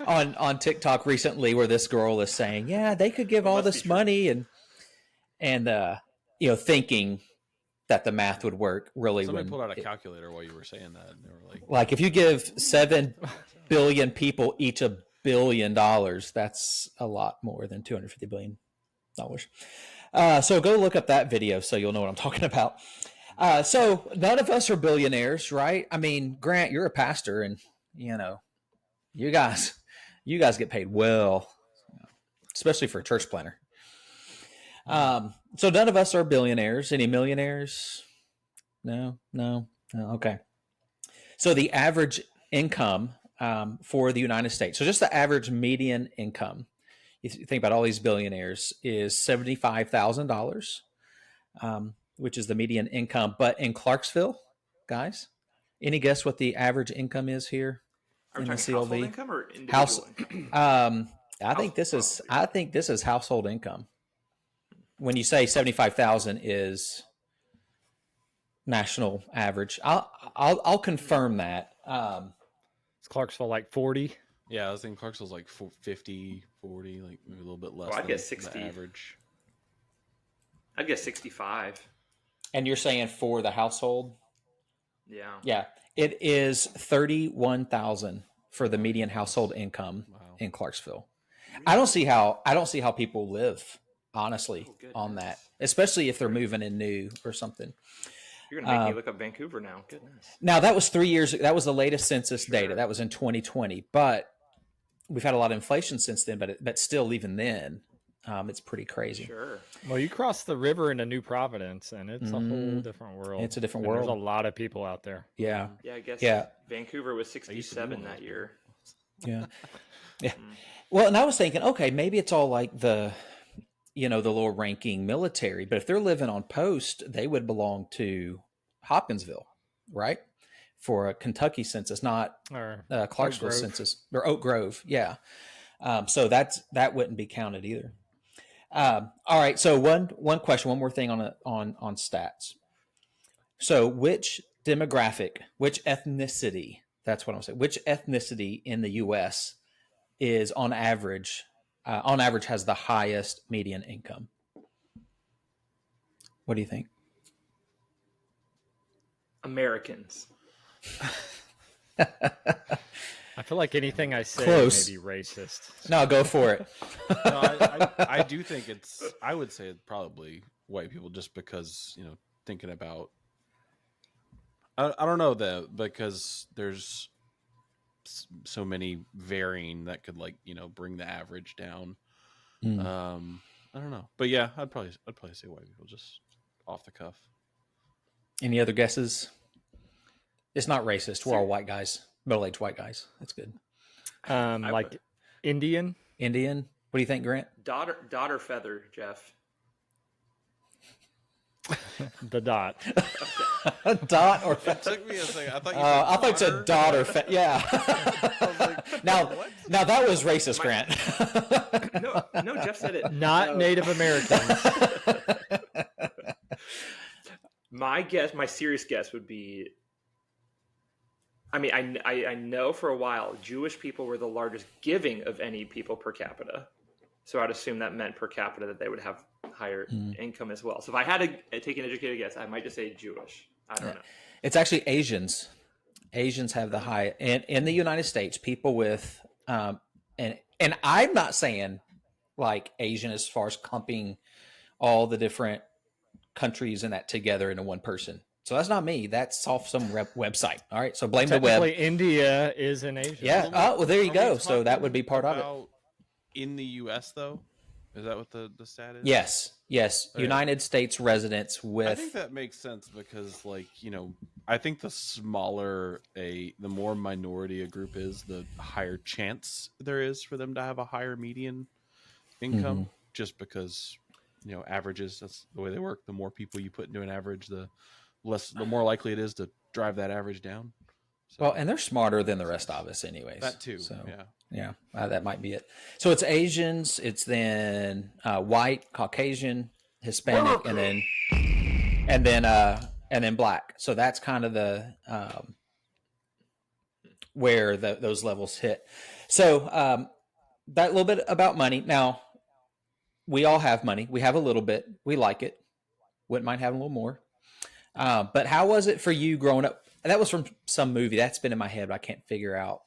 on TikTok recently where this girl is saying, yeah, they could give all this money and thinking that the math would work really. Somebody pulled out a calculator while you were saying that. And they were like if you give 7 billion people each $1 billion, that's a lot more than $250 billion. So go look up that video so you'll know what I'm talking about. So none of us are billionaires, right? I mean, Grant, you're a pastor and, you guys get paid well, especially for a church planner. So none of us are billionaires. Any millionaires? No. Okay. So the average income for the United States, so just the average median income, if you think about all these billionaires, is $75,000, which is the median income. But in Clarksville, guys, any guess what the average income is here Are we in the talking CLV? household income or individual House. income? I think this is household income. When you say 75,000 is national average, I'll confirm that. Is Clarksville like 40? Yeah, I was thinking Clarksville's like 50, 40, like maybe a little bit less. I'd than guess 60. The average. I'd guess 65. And you're saying for the household? Yeah. Yeah, it is 31,000 for the median household income in Clarksville. I don't see how people live honestly on that, especially if they're moving in new or something. You're gonna make me look up Vancouver now. Goodness. Now that was 3 years. That was the latest census data. That was in 2020. But we've had a lot of inflation since then. But still, even then, it's pretty crazy. Sure. Well, you cross the river into New Providence, and it's a whole different world. It's a different And world. There's a lot of people out there. Yeah. Yeah, I guess. Yeah. Vancouver was 67 that year. Yeah. Yeah. Well, and I was thinking, okay, maybe it's all like the lower ranking military, but if they're living on post, they would belong to Hopkinsville, right? For a Kentucky census, not Clarksville census or Oak Grove. Yeah. So that wouldn't be counted either. All right. So one question, one more thing on stats. So which demographic, which ethnicity, that's what I'm saying, which ethnicity in the U.S. is on average has the highest median income? What do you think? Americans. I feel like anything I say Close. may be racist. No, go for it. No, I do think I would say it's probably white people, just because, thinking about, I don't know because there's so many varying that could bring the average down. I don't know, but yeah, I'd probably say white people, just off the cuff. Any other guesses? It's not racist. We're all white guys, middle-aged white guys. That's good. Like Indian. What do you think, Grant? Daughter feather, Jeff. The dot. Dot or It took me a second. I thought I thought you said daughter. Yeah. now that was racist, Grant. No, Jeff said it. Not Native Americans. My serious guess would be, I mean, I know for a while Jewish people were the largest giving of any people per capita. So I'd assume that meant per capita that they would have higher income as well. So if I had to take an educated guess, I might just say Jewish. I don't know. It's actually Asians. Asians have the high in the United States. People with and I'm not saying like Asian as far as clumping all the different countries and that together into one person. So that's not me. That's off some website. All right. So blame the web. India is in Asia. Yeah. Oh, well, there you go. So that would be part of it. In the U.S., though, is that what the stat is? Yes. Okay. United States residents with. I think that makes sense because, I think the smaller the more minority a group is, the higher chance there is for them to have a higher median income. Just because, averages, that's the way they work. The more people you put into an average, the more likely it is to drive that average down. So, well, and they're smarter than the rest of us, anyways. That too. So, yeah. That might be it. So it's Asians, it's then white, Caucasian, Hispanic, and then black. So that's kind of the where those levels hit. So that little bit about money. Now, we all have money. We have a little bit. We like it. Wouldn't mind having a little more. But how was it for you growing up? That was from some movie that's been in my head, but I can't figure out.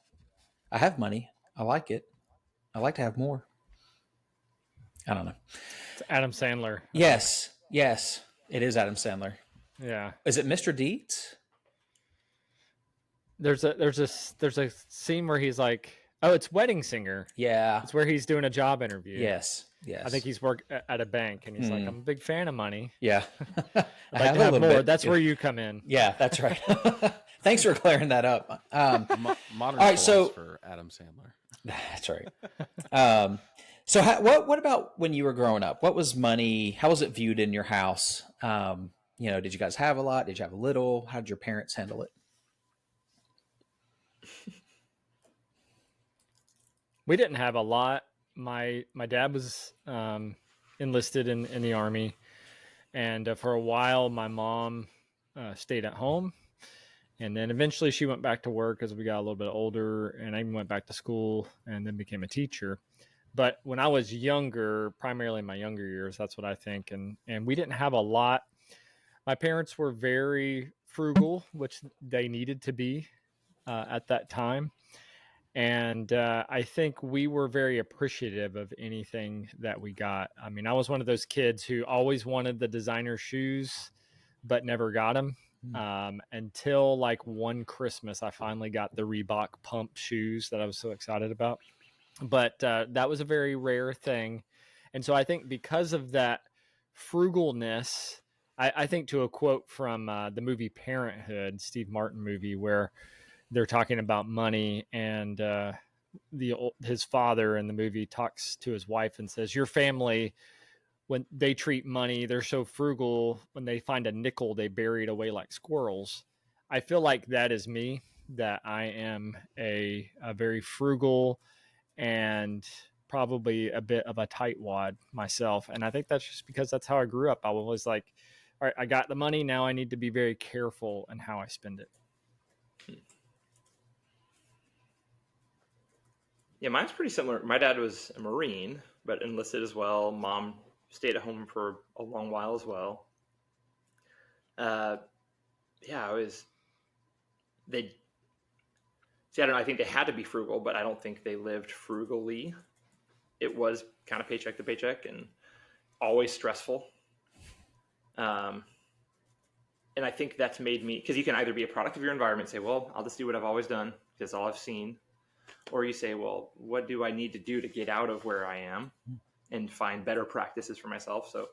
I have money. I like it. I like to have more. I don't know. It's Adam Sandler. Yes, it is Adam Sandler. Yeah. Is it Mr. Deeds? There's a scene where he's like, oh, it's Wedding Singer. Yeah. It's where he's doing a job interview. Yes. Yes. I think he's worked at a bank, and he's like, I'm a big fan of money. Yeah. I'd like to have more. That's where you come in. Yeah, that's right. Thanks for clearing that up. Modern all right, philosopher Adam Sandler. That's right. So what about when you were growing up? What was money? How was it viewed in your house? Did you guys have a lot? Did you have a little? How did your parents handle it? We didn't have a lot. My dad was enlisted in the Army, and for a while my mom stayed at home, and then eventually she went back to work as we got a little bit older, and I went back to school and then became a teacher. But when I was younger, primarily in my younger years, that's what I think, and we didn't have a lot. My parents were very frugal, which they needed to be at that time. And I think we were very appreciative of anything that we got. I mean, I was one of those kids who always wanted the designer shoes, but never got them. Until like one Christmas, I finally got the Reebok pump shoes that I was so excited about. But that was a very rare thing. And so I think because of that frugalness, I think to a quote from the movie Parenthood, Steve Martin movie, where they're talking about money, and his father in the movie talks to his wife and says, your family, when they treat money, they're so frugal. When they find a nickel, they bury it away like squirrels. I feel like that is me, that I am a very frugal and probably a bit of a tightwad myself. And I think that's just because that's how I grew up. I was like, all right, I got the money. Now I need to be very careful in how I spend it. Yeah, mine's pretty similar. My dad was a Marine, but enlisted as well. Mom stayed at home for a long while as well. I don't know, I think they had to be frugal, but I don't think they lived frugally. It was kind of paycheck to paycheck and always stressful. And I think that's made me, because you can either be a product of your environment and say, well, I'll just do what I've always done because all I've seen. Or you say, well, what do I need to do to get out of where I am and find better practices for myself? So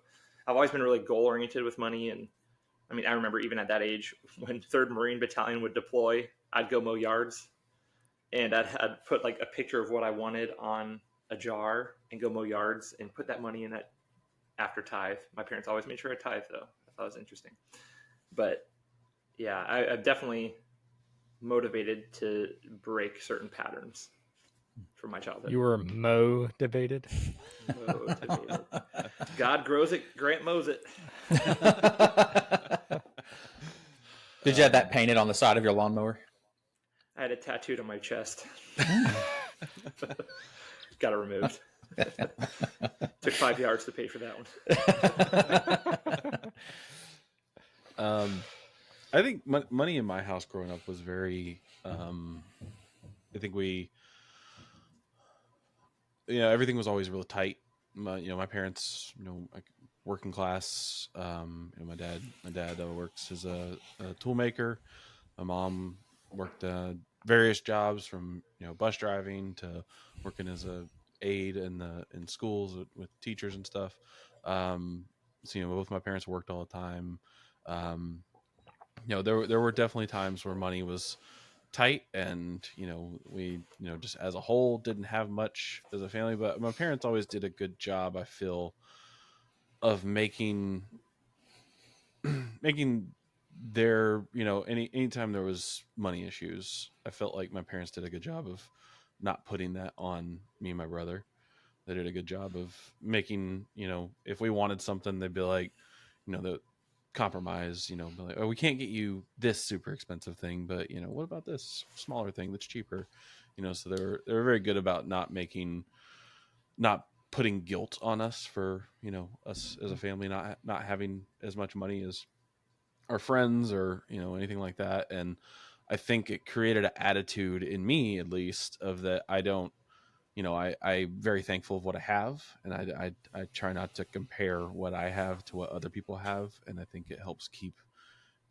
I've always been really goal oriented with money. And I mean, I remember even at that age when 3rd Marine Battalion would deploy, I'd go mow yards, and I'd put like a picture of what I wanted on a jar and go mow yards and put that money in that after tithe. My parents always made sure I tithe, though. I thought it was interesting. But yeah, I've definitely motivated to break certain patterns from my childhood. You were motivated? Motivated. God grows it, Grant mows it. Did you have that painted on the side of your lawnmower? I had it tattooed on my chest. Got it removed. Took 5 yards to pay for that one. I think money in my house growing up was very, I think everything was always real tight. My parents, like working class. My dad works as a tool maker. My mom worked various jobs from, bus driving to working as a aide in schools with teachers and stuff. So, both my parents worked all the time. There were definitely times where money was tight, and we just as a whole didn't have much as a family, but my parents always did a good job, I feel, of making their anytime there was money issues, I felt like my parents did a good job of not putting that on me and my brother. They did a good job of making, if we wanted something, they'd be like, the compromise, be like, oh, we can't get you this super expensive thing, but what about this smaller thing that's cheaper? So they were very good about not putting guilt on us for, us as a family not having as much money as our friends or, anything like that. And I think it created an attitude in me, at least, of that I don't, I'm very thankful of what I have, and I try not to compare what I have to what other people have, and I think it helps keep,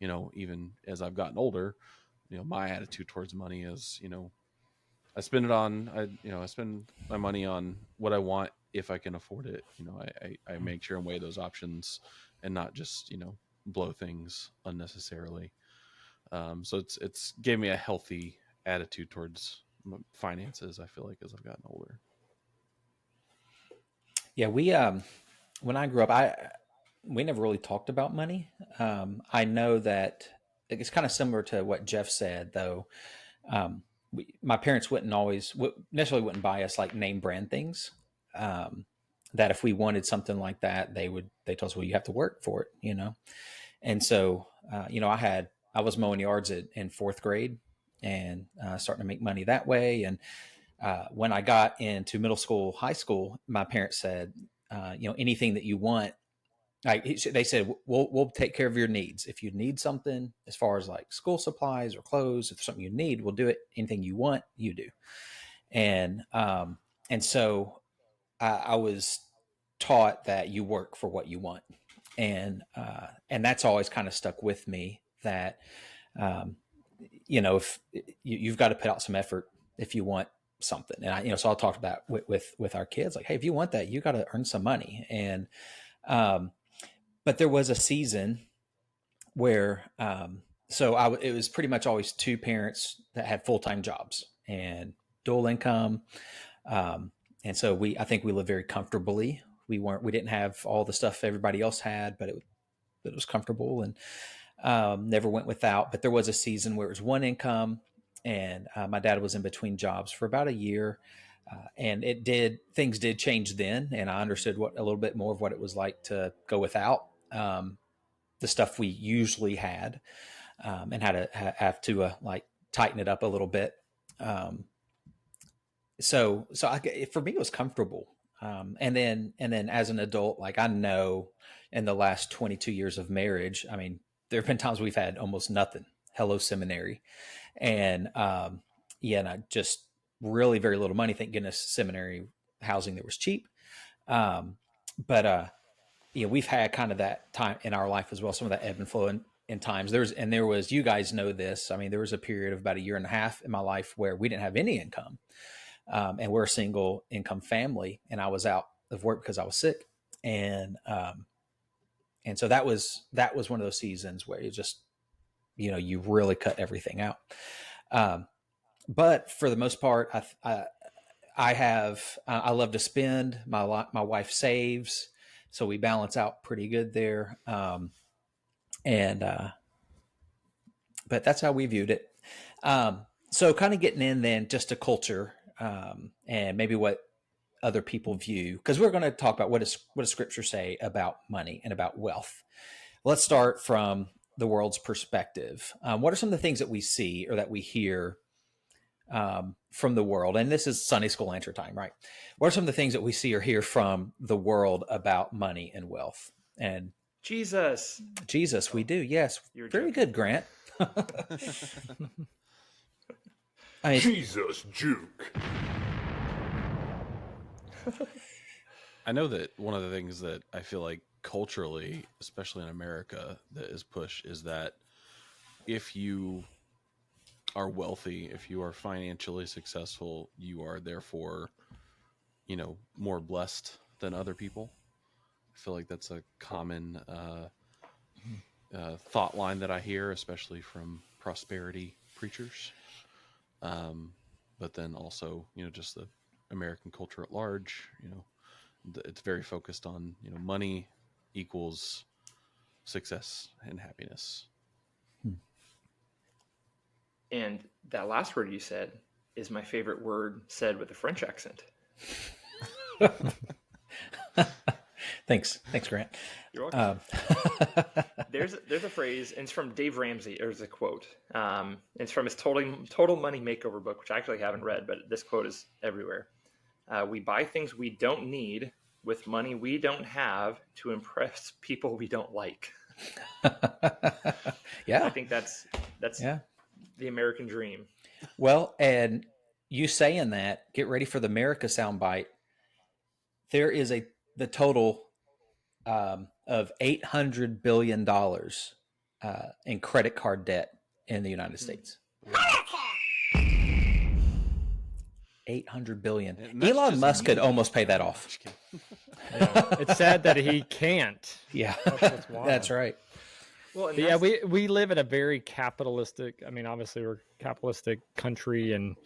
even as I've gotten older, my attitude towards money is, I spend my money on what I want if I can afford it, I make sure and weigh those options and not just, blow things unnecessarily. So it's gave me a healthy attitude towards finances, I feel like, as I've gotten older. Yeah, we when I grew up, we never really talked about money. I know that it's kind of similar to what Jeff said, though. My parents necessarily wouldn't buy us like name brand things. That if we wanted something like that, they told us, well, you have to work for it, And so, I was mowing yards in fourth grade and starting to make money that way. And when I got into middle school, high school, my parents said, anything that you want, they said, we'll take care of your needs. If you need something as far as like school supplies or clothes, if something you need, we'll do it. Anything you want, you do. And so I was taught that you work for what you want. And that's always kind of stuck with me that, if you've got to put out some effort if you want something. And so I'll talk about with our kids, like, hey, if you want that, you got to earn some money. And, but there was a season where, it was pretty much always two parents that had full-time jobs and dual income. And so I think we lived very comfortably. We didn't have all the stuff everybody else had, but it was comfortable and never went without. But there was a season where it was one income, and my dad was in between jobs for about a year. And things did change then. And I understood a little bit more of what it was like to go without the stuff we usually had, and how to have to like tighten it up a little bit. So for me, it was comfortable. And then as an adult, like I know in the last 22 years of marriage, I mean, there have been times we've had almost nothing. Hello, seminary. And, and I just really very little money. Thank goodness seminary housing that was cheap. But we've had kind of that time in our life as well. Some of that ebb and flow in times there was, you guys know this. I mean, there was a period of about a year and a half in my life where we didn't have any income. And we're a single income family, and I was out of work because I was sick. And so that was one of those seasons where you just, you really cut everything out. But for the most part, I love to spend. My wife saves, so we balance out pretty good there. But that's how we viewed it. So kind of getting in then just to culture, and maybe what other people view, because we're going to talk about what does Scripture say about money and about wealth. Let's start from the world's perspective. What are some of the things that we see or that we hear from the world? And this is Sunday school answer time, right? What are some of the things that we see or hear from the world about money and wealth? And Jesus, we do. Yes. You're very good, Grant. Jesus juke. I know that one of the things that I feel like culturally, especially in America, that is pushed is that if you are wealthy, if you are financially successful, you are therefore, more blessed than other people. I feel like that's a common thought line that I hear, especially from prosperity preachers. But then also, just the American culture at large, it's very focused on, money equals success and happiness. And that last word you said is my favorite word said with a French accent. Thanks, Grant. You're welcome. There's a phrase, and it's from Dave Ramsey. There's a quote. It's from his Total Money Makeover book, which I actually haven't read, but this quote is everywhere. We buy things we don't need with money we don't have to impress people we don't like. Yeah, I think that's the American dream. Well, and you saying that, get ready for the America soundbite. There is the total of $800 billion in credit card debt in the United States. $800 billion. And that's Elon just Musk could me. almost pay that off. Just kidding. Yeah. It's sad that he can't. Yeah, That's what's wild. that's right. Well, and But yeah, that's- we live in a very capitalistic. I mean, obviously we're a capitalistic country, and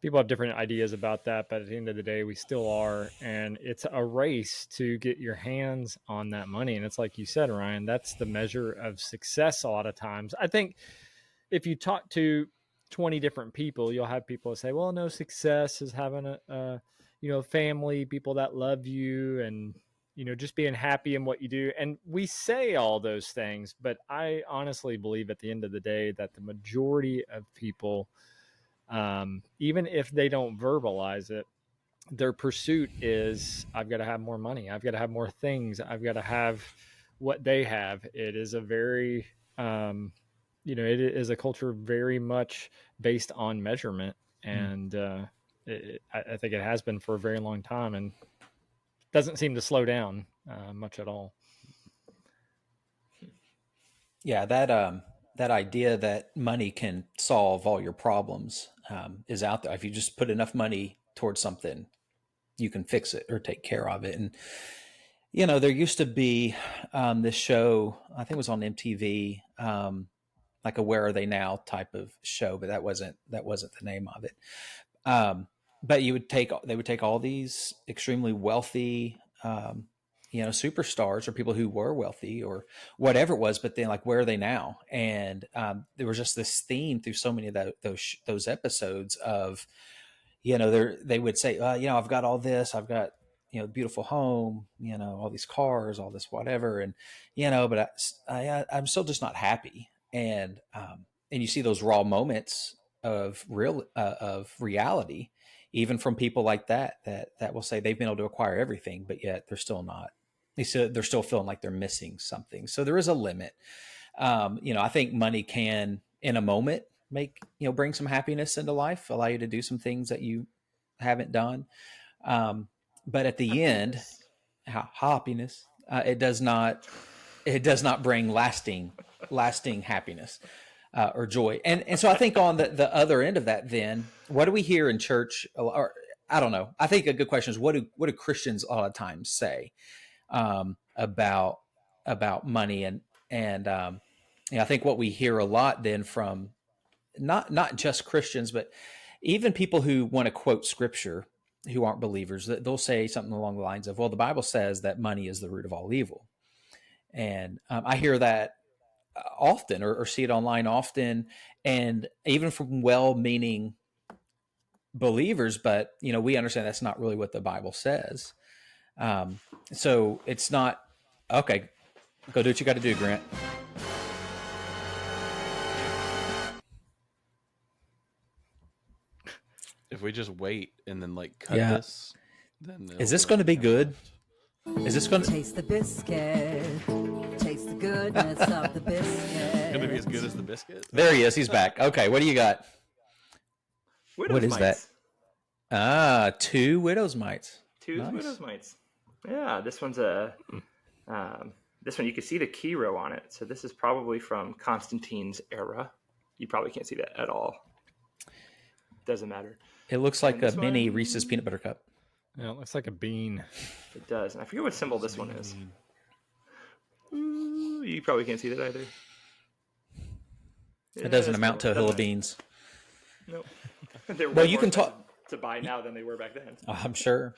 people have different ideas about that. But at the end of the day, we still are, and it's a race to get your hands on that money. And it's like you said, Ryan, that's the measure of success. A lot of times, I think if you talk to 20 different people, you'll have people that say, "Well, no, success is having a family, people that love you, and." Just being happy in what you do. And we say all those things, but I honestly believe at the end of the day that the majority of people, even if they don't verbalize it, their pursuit is, I've got to have more money. I've got to have more things. I've got to have what they have. It is a very, it is a culture very much based on measurement. And I think it has been for a very long time. And doesn't seem to slow down much at all. Yeah, that idea that money can solve all your problems is out there. If you just put enough money towards something, you can fix it or take care of it. And there used to be this show, I think it was on MTV, like a "Where Are They Now" type of show, but that wasn't the name of it. But they would take all these extremely wealthy, superstars or people who were wealthy or whatever it was, but then like, where are they now? And there was just this theme through so many of those episodes of, they would say, I've got all this, I've got, beautiful home, all these cars, all this whatever, and but I'm still just not happy. And you see those raw moments of reality, even from people like that will say they've been able to acquire everything, but yet they're still not. They're still feeling like they're missing something. So there is a limit. I think money can, in a moment, bring some happiness into life, allow you to do some things that you haven't done. But at the end, happiness, it does not bring lasting happiness. Or joy. And so I think on the other end of that, then what do we hear in church? Or I don't know. I think a good question is what do Christians a lot of times say about money? And I think what we hear a lot then from not just Christians, but even people who want to quote scripture who aren't believers, they'll say something along the lines of, well, the Bible says that money is the root of all evil. And I hear that often or see it online often, and even from well-meaning believers, but we understand that's not really what the Bible says. So it's not okay. Go do what you got to do, Grant. If we just wait and then cut this, then is this going to be good? Is this going to taste the biscuit? Taste the goodness of the biscuit. Going to be as good as the biscuit? There he is. He's back. Okay, what do you got? Widow's mites. That? 2 widow's mites. 2 Nice. widow's mites. Yeah, this one's this one you can see the key row on it. So this is probably from Constantine's era. You probably can't see that at all. Doesn't matter. It looks like a mini one- Reese's peanut butter cup. Yeah, it looks like a bean. It does. And I forget what symbol this one is. Ooh, you probably can't see that either. It doesn't amount to a hill of beans. Nope. They're Well, way you more can talk. expensive to buy now than they were back then. I'm sure.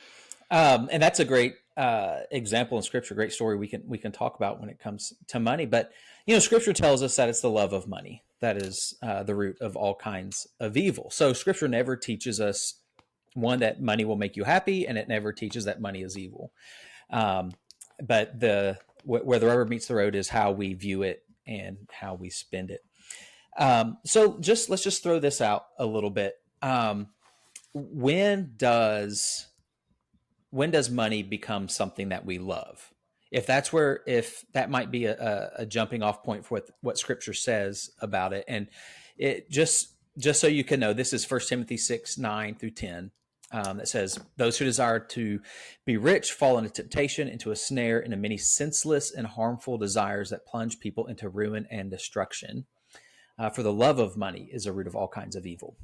And that's a great example in Scripture, great story we can talk about when it comes to money. But Scripture tells us that it's the love of money that is the root of all kinds of evil. So Scripture never teaches us, one, that money will make you happy, and it never teaches that money is evil. But where the rubber meets the road is how we view it and how we spend it. So let's just throw this out a little bit. When does money become something that we love? If that might be a jumping off point for what Scripture says about it. And it just so you can know, this is 1 Timothy 6:9-10. That says, those who desire to be rich fall into temptation, into a snare, into many senseless and harmful desires that plunge people into ruin and destruction. For the love of money is a root of all kinds of evil.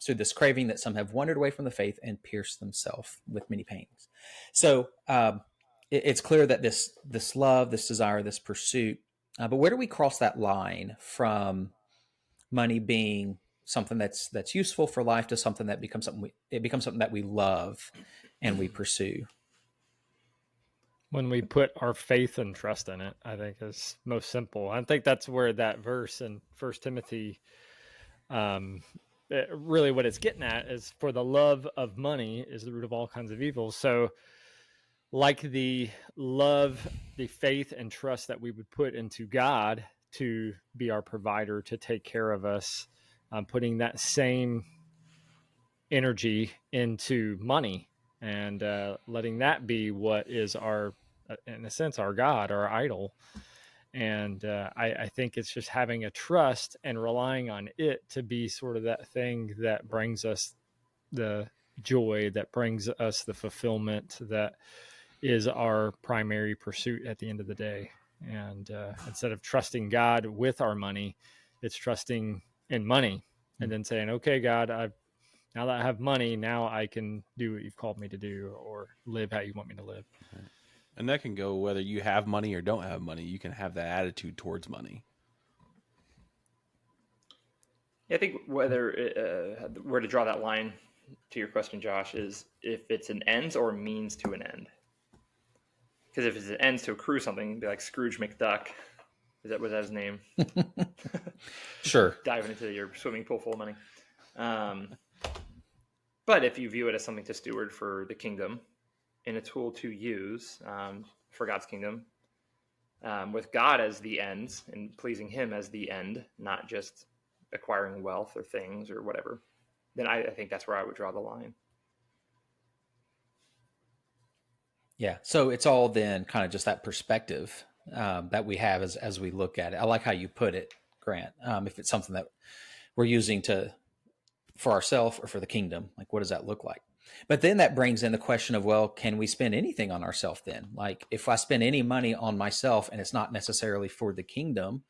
through this craving that some have wandered away from the faith and pierced themselves with many pains. So it's clear that this love, this desire, this pursuit, but where do we cross that line from money being something that's useful for life to something that becomes something that we love and we pursue? When we put our faith and trust in it, I think is most simple. I think that's where that verse in First Timothy, really what it's getting at is, for the love of money is the root of all kinds of evil. So like the love, the faith and trust that we would put into God to be our provider, to take care of us, putting that same energy into money and letting that be what is our, in a sense, our God, our idol. And I think it's just having a trust and relying on it to be sort of that thing that brings us the joy, that brings us the fulfillment, that is our primary pursuit at the end of the day. And instead of trusting God with our money, it's trusting in money and then saying, okay, God, now that I have money, now I can do what you've called me to do, or live how you want me to live. And that can go whether you have money or don't have money. You can have that attitude towards money. Yeah, I think whether where to draw that line to your question, Josh, is if it's an ends or means to an end. Because if it's an ends to accrue something, it'd be like Scrooge McDuck. Was that his name? Sure. Diving into your swimming pool full of money. But if you view it as something to steward for the kingdom and a tool to use for God's kingdom, with God as the ends and pleasing him as the end, not just acquiring wealth or things or whatever, then I think that's where I would draw the line. Yeah. So it's all then kind of just that perspective that we have as we look at it. I like how you put it, Grant. If it's something that we're using for ourselves or for the kingdom, like what does that look like? But then that brings in the question of, well, can we spend anything on ourselves then? Like if I spend any money on myself and it's not necessarily for the kingdom,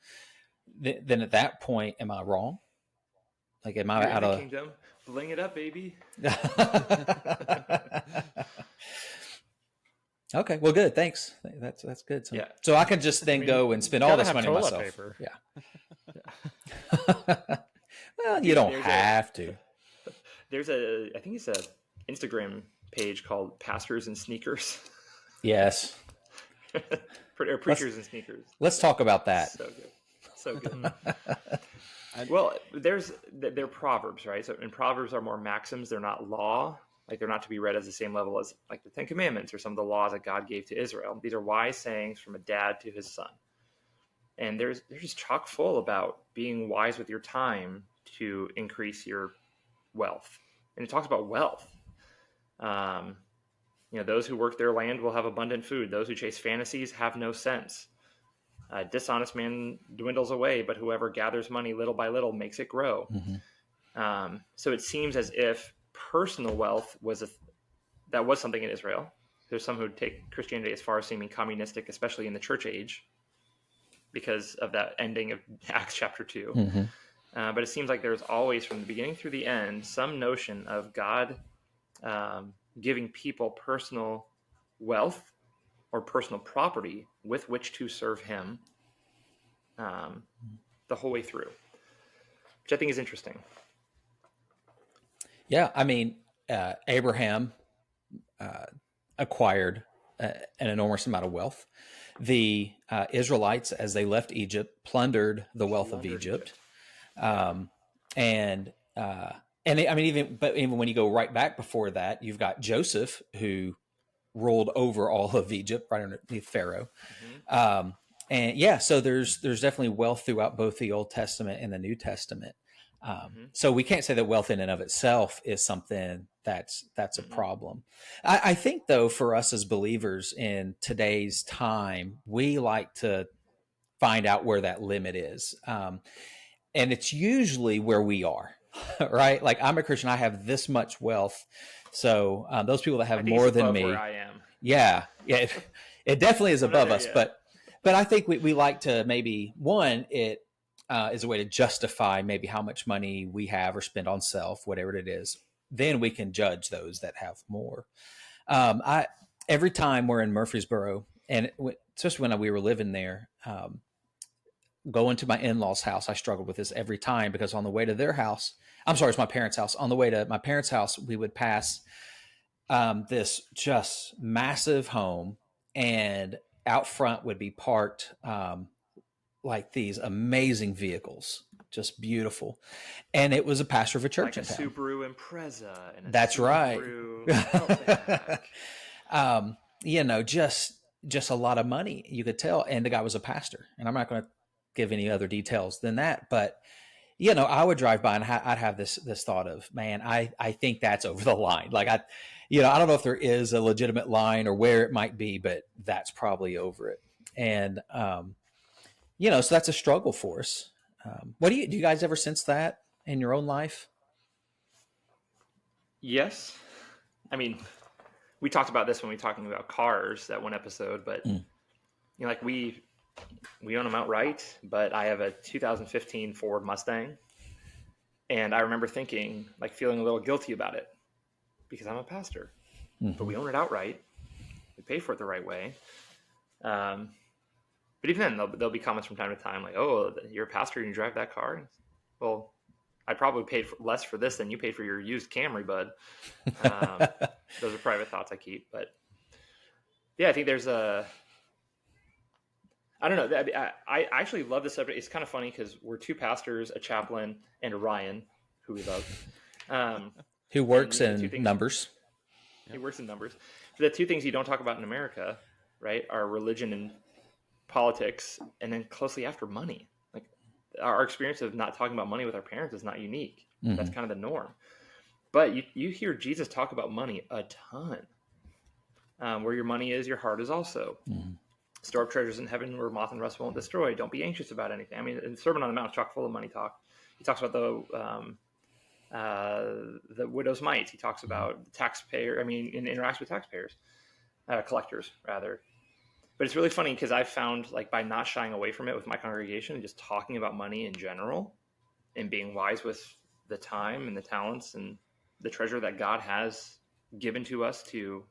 then at that point, am I wrong? Like, am I out of kingdom? Bling it up, baby. Okay, well, good. Thanks. That's good. So, yeah. So I can just then go and spend all this money on myself. Paper. Yeah. Well, you don't have to. There's I think it's a Instagram page called Pastors and Sneakers. Yes. Or Preachers and Sneakers. Let's talk about that. So good. Well, they're proverbs, right? So, and proverbs are more maxims. They're not law. Like they're not to be read as the same level as like the Ten Commandments or some of the laws that God gave to Israel. These are wise sayings from a dad to his son. And they're just chock full about being wise with your time to increase your wealth. And it talks about wealth. Those who work their land will have abundant food. Those who chase fantasies have no sense. A dishonest man dwindles away, but whoever gathers money little by little makes it grow. Mm-hmm. So it seems as if personal wealth was something in Israel. There's some who take Christianity as far as seeming communistic, especially in the church age, because of that ending of Acts chapter 2. Mm-hmm. But it seems like there's always, from the beginning through the end, some notion of God giving people personal wealth or personal property with which to serve him the whole way through, which I think is interesting. Yeah, I mean, Abraham acquired an enormous amount of wealth. The Israelites, as they left Egypt, plundered the wealth of Egypt. Even when you go right back before that, you've got Joseph, who ruled over all of Egypt right underneath Pharaoh. Mm-hmm. So there's definitely wealth throughout both the Old Testament and the New Testament. So we can't say that wealth in and of itself is something that's a problem. I think, though, for us as believers in today's time, we like to find out where that limit is. And it's usually where we are, right? Like, I'm a Christian, I have this much wealth. So those people that have more than me, where I am. Yeah, it definitely is above us. Yeah. But I think we like to maybe, one, it is a way to justify maybe how much money we have or spend on self, whatever it is. Then we can judge those that have more. I Every time we're in Murfreesboro, and especially when we were living there, going to my in-laws' house, I struggled with this every time because on the way to their house, I'm sorry, it's my parents' house. On the way to my parents' house, we would pass this just massive home, and out front would be parked like these amazing vehicles, just beautiful. And it was a pastor of a church like in a town. Subaru Impreza and a That's right. Subaru Outback. Just a lot of money, you could tell. And the guy was a pastor, and I'm not going to give any other details than that, but I would drive by and I'd have this thought of, man, I think that's over the line. Like I don't know if there is a legitimate line or where it might be, but that's probably over it. And so that's a struggle for us. Do you guys ever sense that in your own life? Yes. I mean, we talked about this when we were talking about cars, that one episode, but like we own them outright, but I have a 2015 Ford Mustang. And I remember thinking, like, feeling a little guilty about it because I'm a pastor, but we own it outright. We pay for it the right way. But even then, there'll be comments from time to time like, oh, you're a pastor and you drive that car? Well, I probably paid less for this than you paid for your used Camry, bud. Those are private thoughts I keep. But yeah, I think there's I don't know. I actually love this subject. It's kind of funny because we're two pastors, a chaplain, and a Ryan, who we love. Who works in numbers. He works in numbers. The two things you don't talk about in America, right, are religion and politics, and then closely after money. Like our experience of not talking about money with our parents is not unique. Mm-hmm. That's kind of the norm. But you hear Jesus talk about money a ton. Where your money is, your heart is also. Mm-hmm. Store up treasures in heaven where moth and rust won't destroy. Don't be anxious about anything. I mean, in the Sermon on the Mount is chock full of money talk. He talks about the widow's mite. He talks about taxpayer. I mean, interacts with taxpayers, collectors rather. But it's really funny because I found, like, by not shying away from it with my congregation and just talking about money in general and being wise with the time and the talents and the treasure that God has given to us to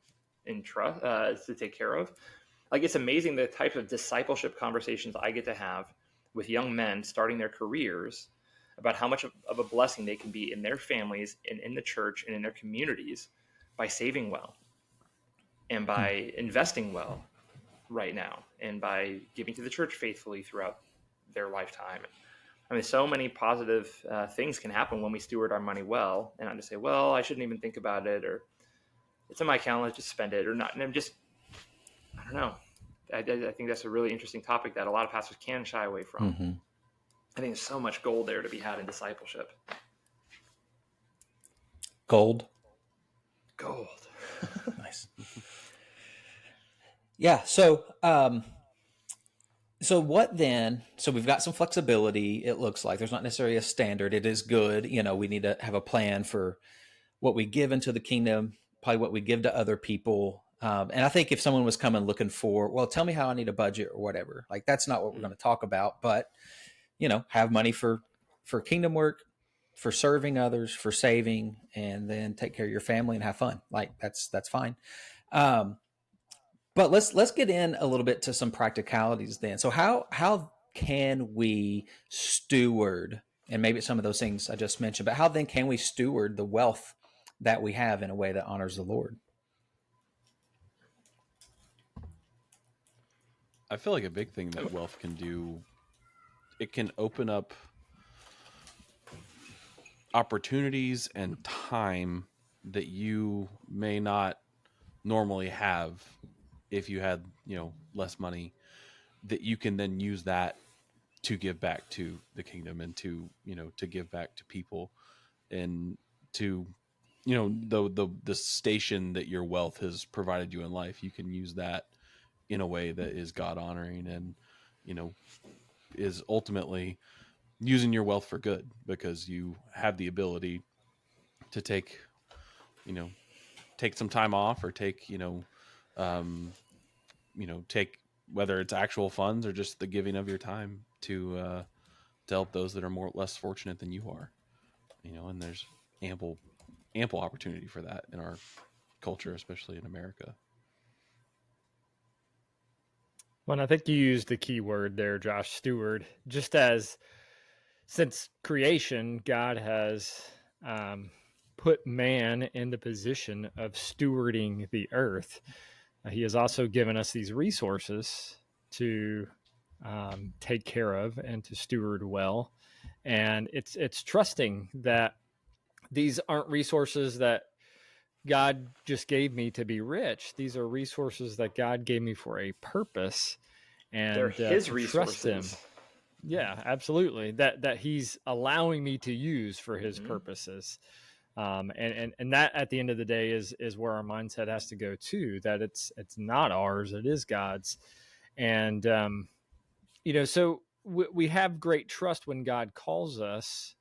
entrust, to take care of. Like, it's amazing the type of discipleship conversations I get to have with young men starting their careers about how much of a blessing they can be in their families and in the church and in their communities by saving well and by investing well right now and by giving to the church faithfully throughout their lifetime. I mean, so many positive things can happen when we steward our money well and not just say, well, I shouldn't even think about it, or it's in my account, let's just spend it, or not. And I'm just, I don't know. I think that's a really interesting topic that a lot of pastors can shy away from. Mm-hmm. I think there's so much gold there to be had in discipleship. Gold. Nice. Yeah. So what then? So we've got some flexibility. It looks like there's not necessarily a standard. It is good. We need to have a plan for what we give into the kingdom, probably what we give to other people. And I think if someone was coming looking for, well, tell me how I need a budget or whatever, like that's not what we're going to talk about, but have money for kingdom work, for serving others, for saving, and then take care of your family and have fun. Like that's fine. But let's get in a little bit to some practicalities then. So how can we steward, and maybe some of those things I just mentioned, but how then can we steward the wealth that we have in a way that honors the Lord? I feel like a big thing that wealth can do, it can open up opportunities and time that you may not normally have if you had, less money, that you can then use that to give back to the kingdom and to give back to people and to, the station that your wealth has provided you in life. You can use that in a way that is God honoring and, is ultimately using your wealth for good, because you have the ability to take some time off or take, take whether it's actual funds or just the giving of your time to to help those that are less fortunate than you are. And there's ample opportunity for that in our culture, especially in America. Well, and I think you used the key word there, Josh, steward. Just as since creation, God has put man in the position of stewarding the earth. He has also given us these resources to take care of and to steward well. And it's trusting that these aren't resources that God just gave me to be rich. These are resources that God gave me for a purpose, They're and his to trust Him. resources. Yeah, absolutely. That He's allowing me to use for His purposes, and that at the end of the day is where our mindset has to go too. That it's not ours, it is God's, and so we have great trust when God calls us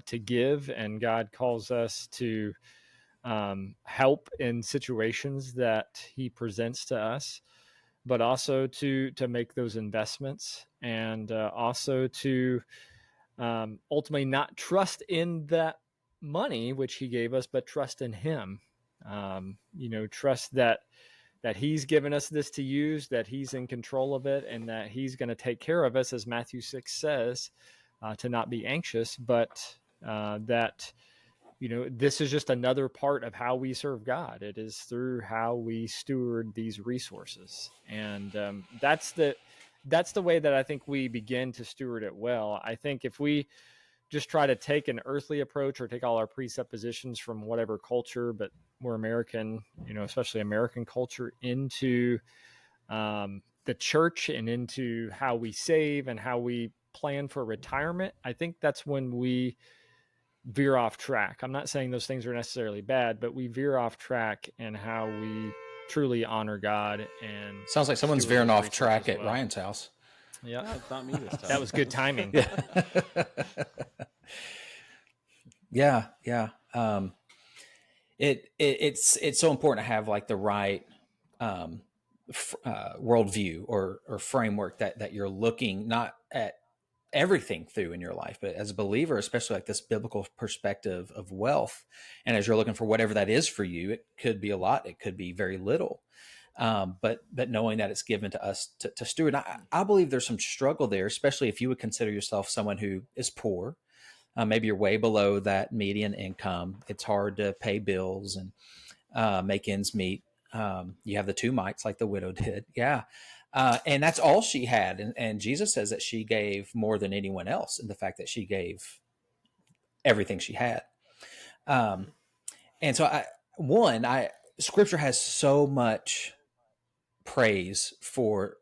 to give, and God calls us to help in situations that He presents to us, but also to make those investments, and also to ultimately not trust in that money which He gave us, but trust in Him. Trust that He's given us this to use, that He's in control of it, and that He's going to take care of us, as Matthew 6 says, to not be anxious, but that this is just another part of how we serve God. It is through how we steward these resources, and that's the way that I think we begin to steward it well. I think if we just try to take an earthly approach, or take all our presuppositions from whatever culture, but we're American, especially American culture, into the church and into how we save and how we plan for retirement, I think that's when we veer off track. I'm not saying those things are necessarily bad, but we veer off track in how we truly honor God. And sounds like someone's veering off track at Ryan's house. Yeah, no, not me this time. That was good timing. Yeah. It's so important to have like the right worldview or framework that you're looking not at everything through in your life, but as a believer, especially like this biblical perspective of wealth. And as you're looking for whatever that is for you, it could be a lot, it could be very little. But knowing that it's given to us to steward, I believe there's some struggle there, especially if you would consider yourself someone who is poor. Maybe you're way below that median income. It's hard to pay bills and make ends meet. You have the two mites like the widow did. Yeah. And that's all she had. And Jesus says that she gave more than anyone else in the fact that she gave everything she had. And so Scripture has so much praise for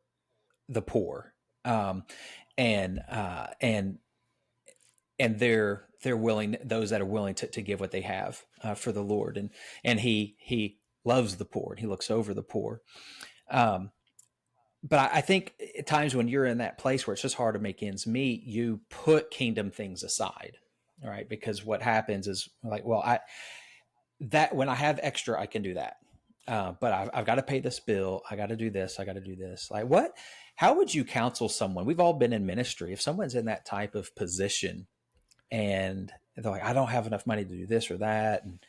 the poor. And they're willing, those that are willing to give what they have for the Lord. And he loves the poor and he looks over the poor. But I think at times when you're in that place where it's just hard to make ends meet, you put kingdom things aside, right? Because what happens is like, well, when I have extra, I can do that. But I've got to pay this bill. I got to do this. I got to do this. Like what? How would you counsel someone? We've all been in ministry. If someone's in that type of position and they're like, I don't have enough money to do this or that, and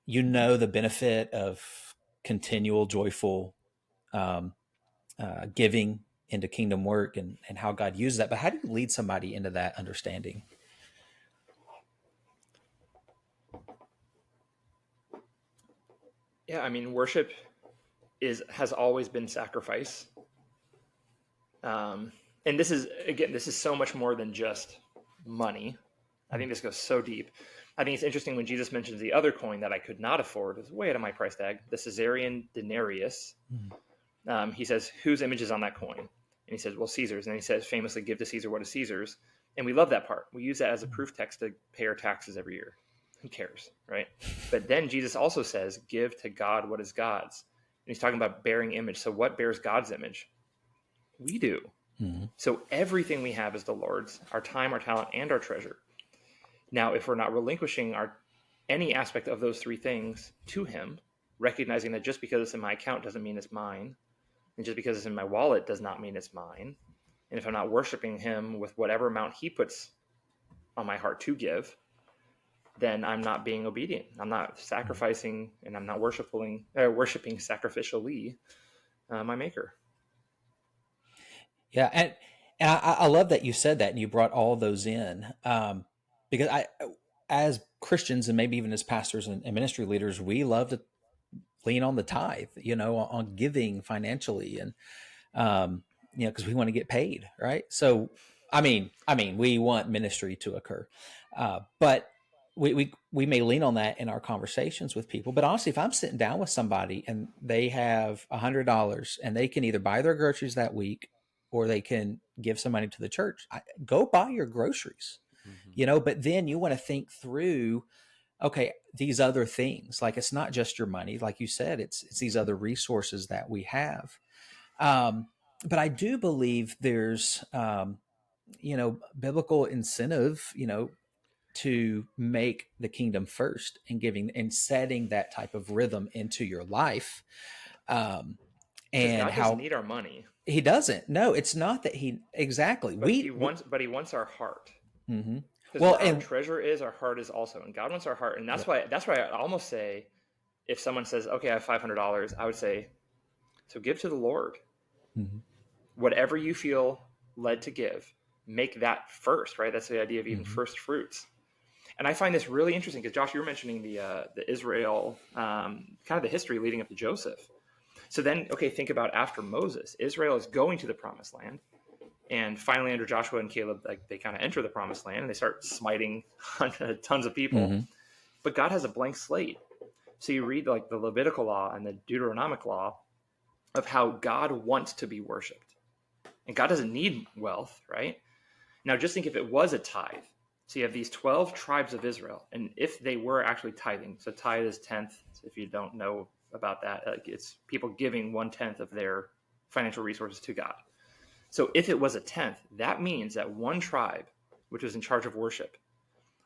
the benefit of continual joyful giving into kingdom work and how God uses that. But how do you lead somebody into that understanding? Yeah, I mean, worship has always been sacrifice. And this is so much more than just money. I think this goes so deep. I think it's interesting when Jesus mentions the other coin that I could not afford, is way out of my price tag, the Caesarean denarius. He says, whose image is on that coin? And he says, well, Caesar's. And he says, famously, give to Caesar what is Caesar's. And we love that part. We use that as a proof text to pay our taxes every year. Who cares, right? But then Jesus also says, give to God what is God's. And he's talking about bearing image. So what bears God's image? We do. Mm-hmm. So everything we have is the Lord's, our time, our talent, and our treasure. Now, if we're not relinquishing any aspect of those three things to him, recognizing that just because it's in my account doesn't mean it's mine, and just because it's in my wallet does not mean it's mine, And if I'm not worshiping him with whatever amount he puts on my heart to give, then I'm not being obedient. I'm not sacrificing, and I'm not worshiping sacrificially my maker. Yeah, and I love that you said that and you brought all those in, because as Christians and maybe even as pastors and ministry leaders, we love to lean on the tithe, on giving financially, and because we want to get paid, right? So, I mean, we want ministry to occur, but we may lean on that in our conversations with people. But honestly, if I'm sitting down with somebody and they have $100 and they can either buy their groceries that week or they can give some money to the church, go buy your groceries, but then you want to think through, okay, these other things, like it's not just your money, like you said, it's these other resources that we have. But I do believe there's, biblical incentive, to make the kingdom first and giving and setting that type of rhythm into your life. And God how doesn't need our money. He doesn't. No, it's not that exactly. But he wants our heart. Mm-hmm. Well, our treasure is, our heart is also, and God wants our heart. And that's why I almost say, if someone says, okay, I have $500, I would say, so give to the Lord. Mm-hmm. Whatever you feel led to give, make that first, right? That's the idea of even first fruits. And I find this really interesting because, Josh, you were mentioning the Israel, kind of the history leading up to Joseph. So then, okay, think about after Moses, Israel is going to the promised land. And finally, under Joshua and Caleb, they kind of enter the promised land and they start smiting tons of people. Mm-hmm. But God has a blank slate. So you read the Levitical law and the Deuteronomic law of how God wants to be worshipped. And God doesn't need wealth, right? Now, just think if it was a tithe. So you have these 12 tribes of Israel. And if they were actually tithing, so tithe is 10th. If you don't know about that, it's people giving 1/10 of their financial resources to God. So if it was a 10th, that means that one tribe, which was in charge of worship,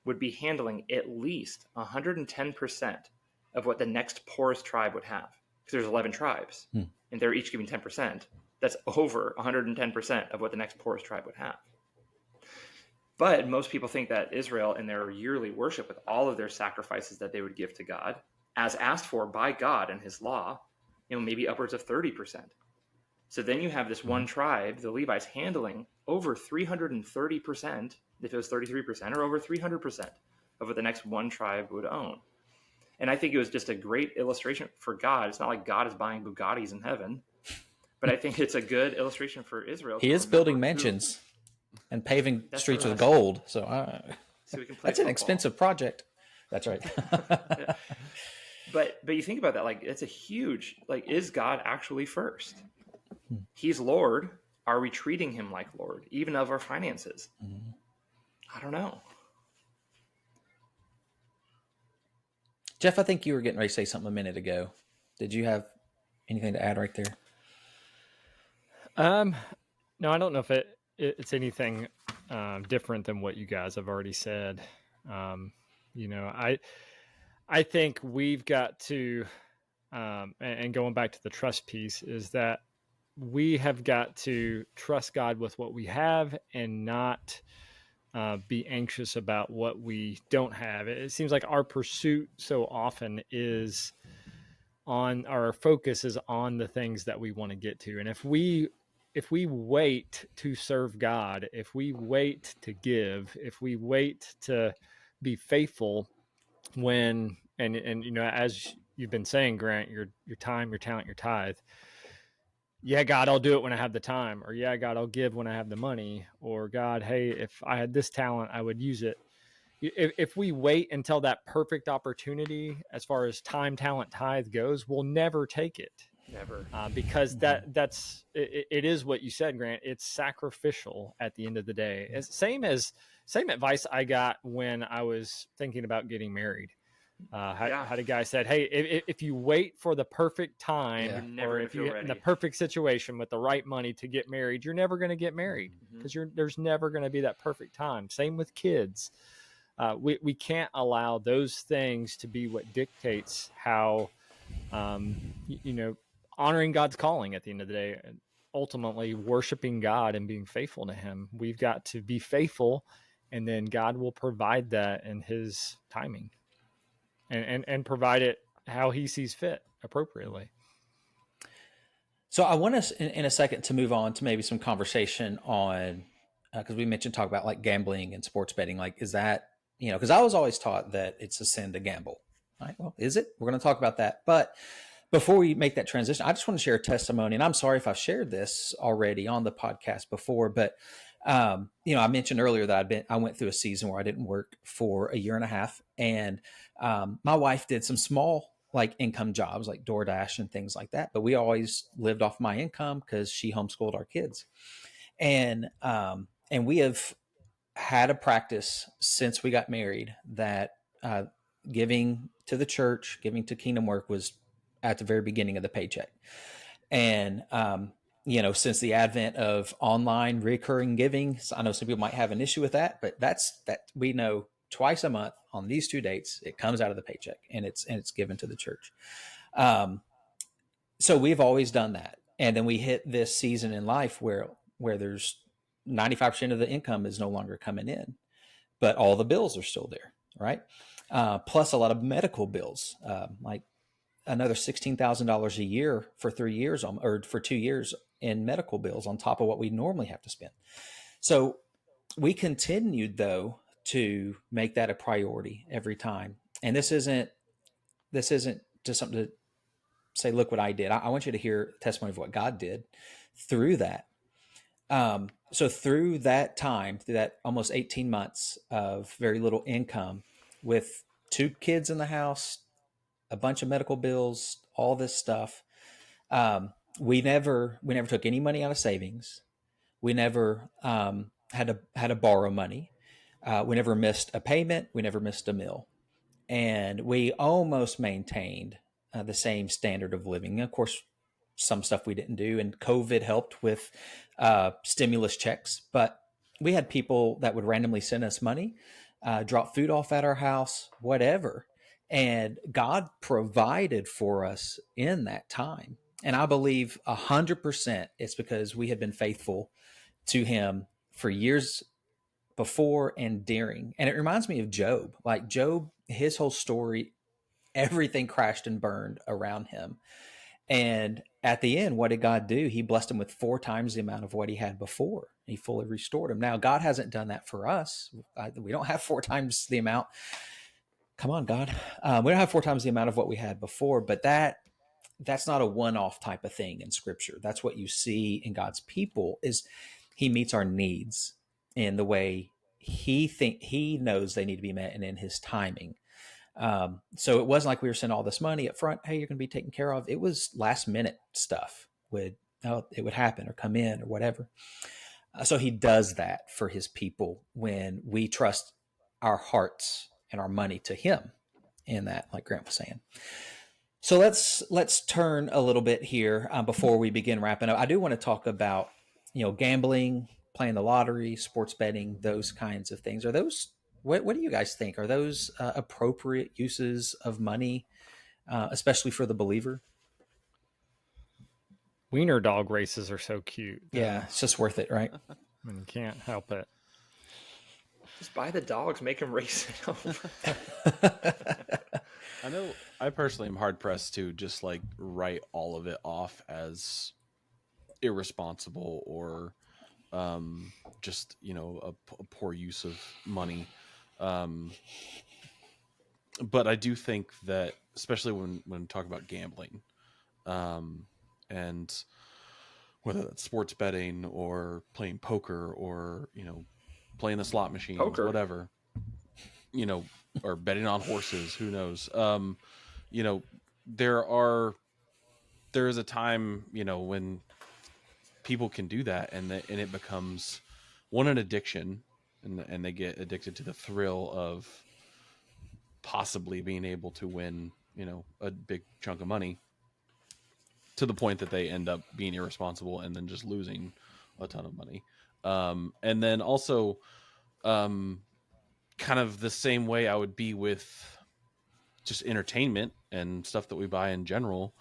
would be handling at least 110% of what the next poorest tribe would have. Because there's 11 tribes, and they're each giving 10%. That's over 110% of what the next poorest tribe would have. But most people think that Israel, in their yearly worship, with all of their sacrifices that they would give to God, as asked for by God and his law, maybe upwards of 30%. So then you have this one tribe, the Levites, handling over 330%, if it was 33%, or over 300% of what the next one tribe would own. And I think it was just a great illustration for God. It's not like God is buying Bugattis in heaven, but I think it's a good illustration for Israel. He is building mansions and paving streets with gold. So we can play that's an expensive project. That's right. Yeah. But you think about that, it's a huge, is God actually first? He's Lord. Are we treating him like Lord, even of our finances? I don't know. Jeff, I think you were getting ready to say something a minute ago. Did you have anything to add right there? No, I don't know if it's anything different than what you guys have already said. I think we've got to, and going back to the trust piece, is that we have got to trust God with what we have and not be anxious about what we don't have. It seems like our pursuit so often is our focus is on the things that we want to get to. And if we wait to serve God, if we wait to give, if we wait to be faithful when, and as you've been saying, Grant, your time, your talent, your tithe, yeah, God, I'll do it when I have the time, or yeah, God, I'll give when I have the money, or God, hey, if I had this talent, I would use it. If we wait until that perfect opportunity, as far as time, talent, tithe goes, we'll never take it. Never. Because that's it is what you said, Grant. It's sacrificial at the end of the day. Same advice I got when I was thinking about getting married. Had a guy said, hey, if you wait for the perfect time, or if you're in the perfect situation with the right money to get married, you're never going to get married because there's never going to be that perfect time. Same with kids. We can't allow those things to be what dictates how, honoring God's calling at the end of the day. ultimately worshiping God and being faithful to him. We've got to be faithful, and then God will provide that in his timing, and provide it how he sees fit appropriately. So I want us in a second to move on to maybe some conversation on, because we mentioned talk about like gambling and sports betting. Like, is that, because I was always taught that it's a sin to gamble. Right? Well, is it? We're going to talk about that. But before we make that transition, I just want to share a testimony. And I'm sorry if I've shared this already on the podcast before, but I mentioned earlier that I went through a season where I didn't work for a year and a half, and my wife did some small like income jobs like DoorDash and things like that. But we always lived off my income because she homeschooled our kids. And we have had a practice since we got married that giving to the church, giving to kingdom work was at the very beginning of the paycheck. And, since the advent of online recurring giving, I know some people might have an issue with that, but that we know twice a month on these 2 dates, it comes out of the paycheck and it's given to the church. So we've always done that. And then we hit this season in life where there's 95% of the income is no longer coming in, but all the bills are still there. Right. Plus a lot of medical bills, like another $16,000 a year for 3 years or for 2 years in medical bills on top of what we normally have to spend. So we continued though to make that a priority every time. And this isn't just something to say, look what I did. I want you to hear testimony of what God did through that. So through that time, through that almost 18 months of very little income with 2 kids in the house, a bunch of medical bills, all this stuff. We never took any money out of savings. We never had to borrow money. We never missed a payment. We never missed a meal, and we almost maintained the same standard of living. Of course, some stuff we didn't do, and COVID helped with stimulus checks. But we had people that would randomly send us money, drop food off at our house, whatever. And God provided for us in that time. And I believe 100% it's because we had been faithful to him for years before and during. And it reminds me of Job. Like Job, his whole story, everything crashed and burned around him. And at the end, what did God do? He blessed him with 4 times the amount of what he had before. He fully restored him. Now, God hasn't done that for us. We don't have 4 times the amount. Come on, God. We don't have 4 times the amount of what we had before, but that's not a one-off type of thing in Scripture. That's what you see in God's people is he meets our needs in the way he knows they need to be met and in his timing. So it wasn't like we were sending all this money up front. Hey, you're going to be taken care of. It was last minute stuff it would happen or come in or whatever. So he does that for his people when we trust our hearts and our money to him in that, like Grant was saying. So let's turn a little bit here before we begin wrapping up. I do want to talk about, gambling, playing the lottery, sports betting, those kinds of things. Are those, what do you guys think? Are those appropriate uses of money, especially for the believer? Wiener dog races are so cute. Yeah, it's just worth it, right? I mean, you can't help it. Just buy the dogs, make them race it. I know I personally am hard pressed to just like write all of it off as irresponsible or just a poor use of money. But I do think that especially when talk about gambling, and whether that's sports betting or playing poker or playing the slot machines, whatever, or betting on horses, who knows? There is a time, when people can do that and it becomes an addiction and they get addicted to the thrill of possibly being able to win, a big chunk of money to the point that they end up being irresponsible and then just losing a ton of money. And then also, kind of the same way I would be with just entertainment and stuff that we buy in general,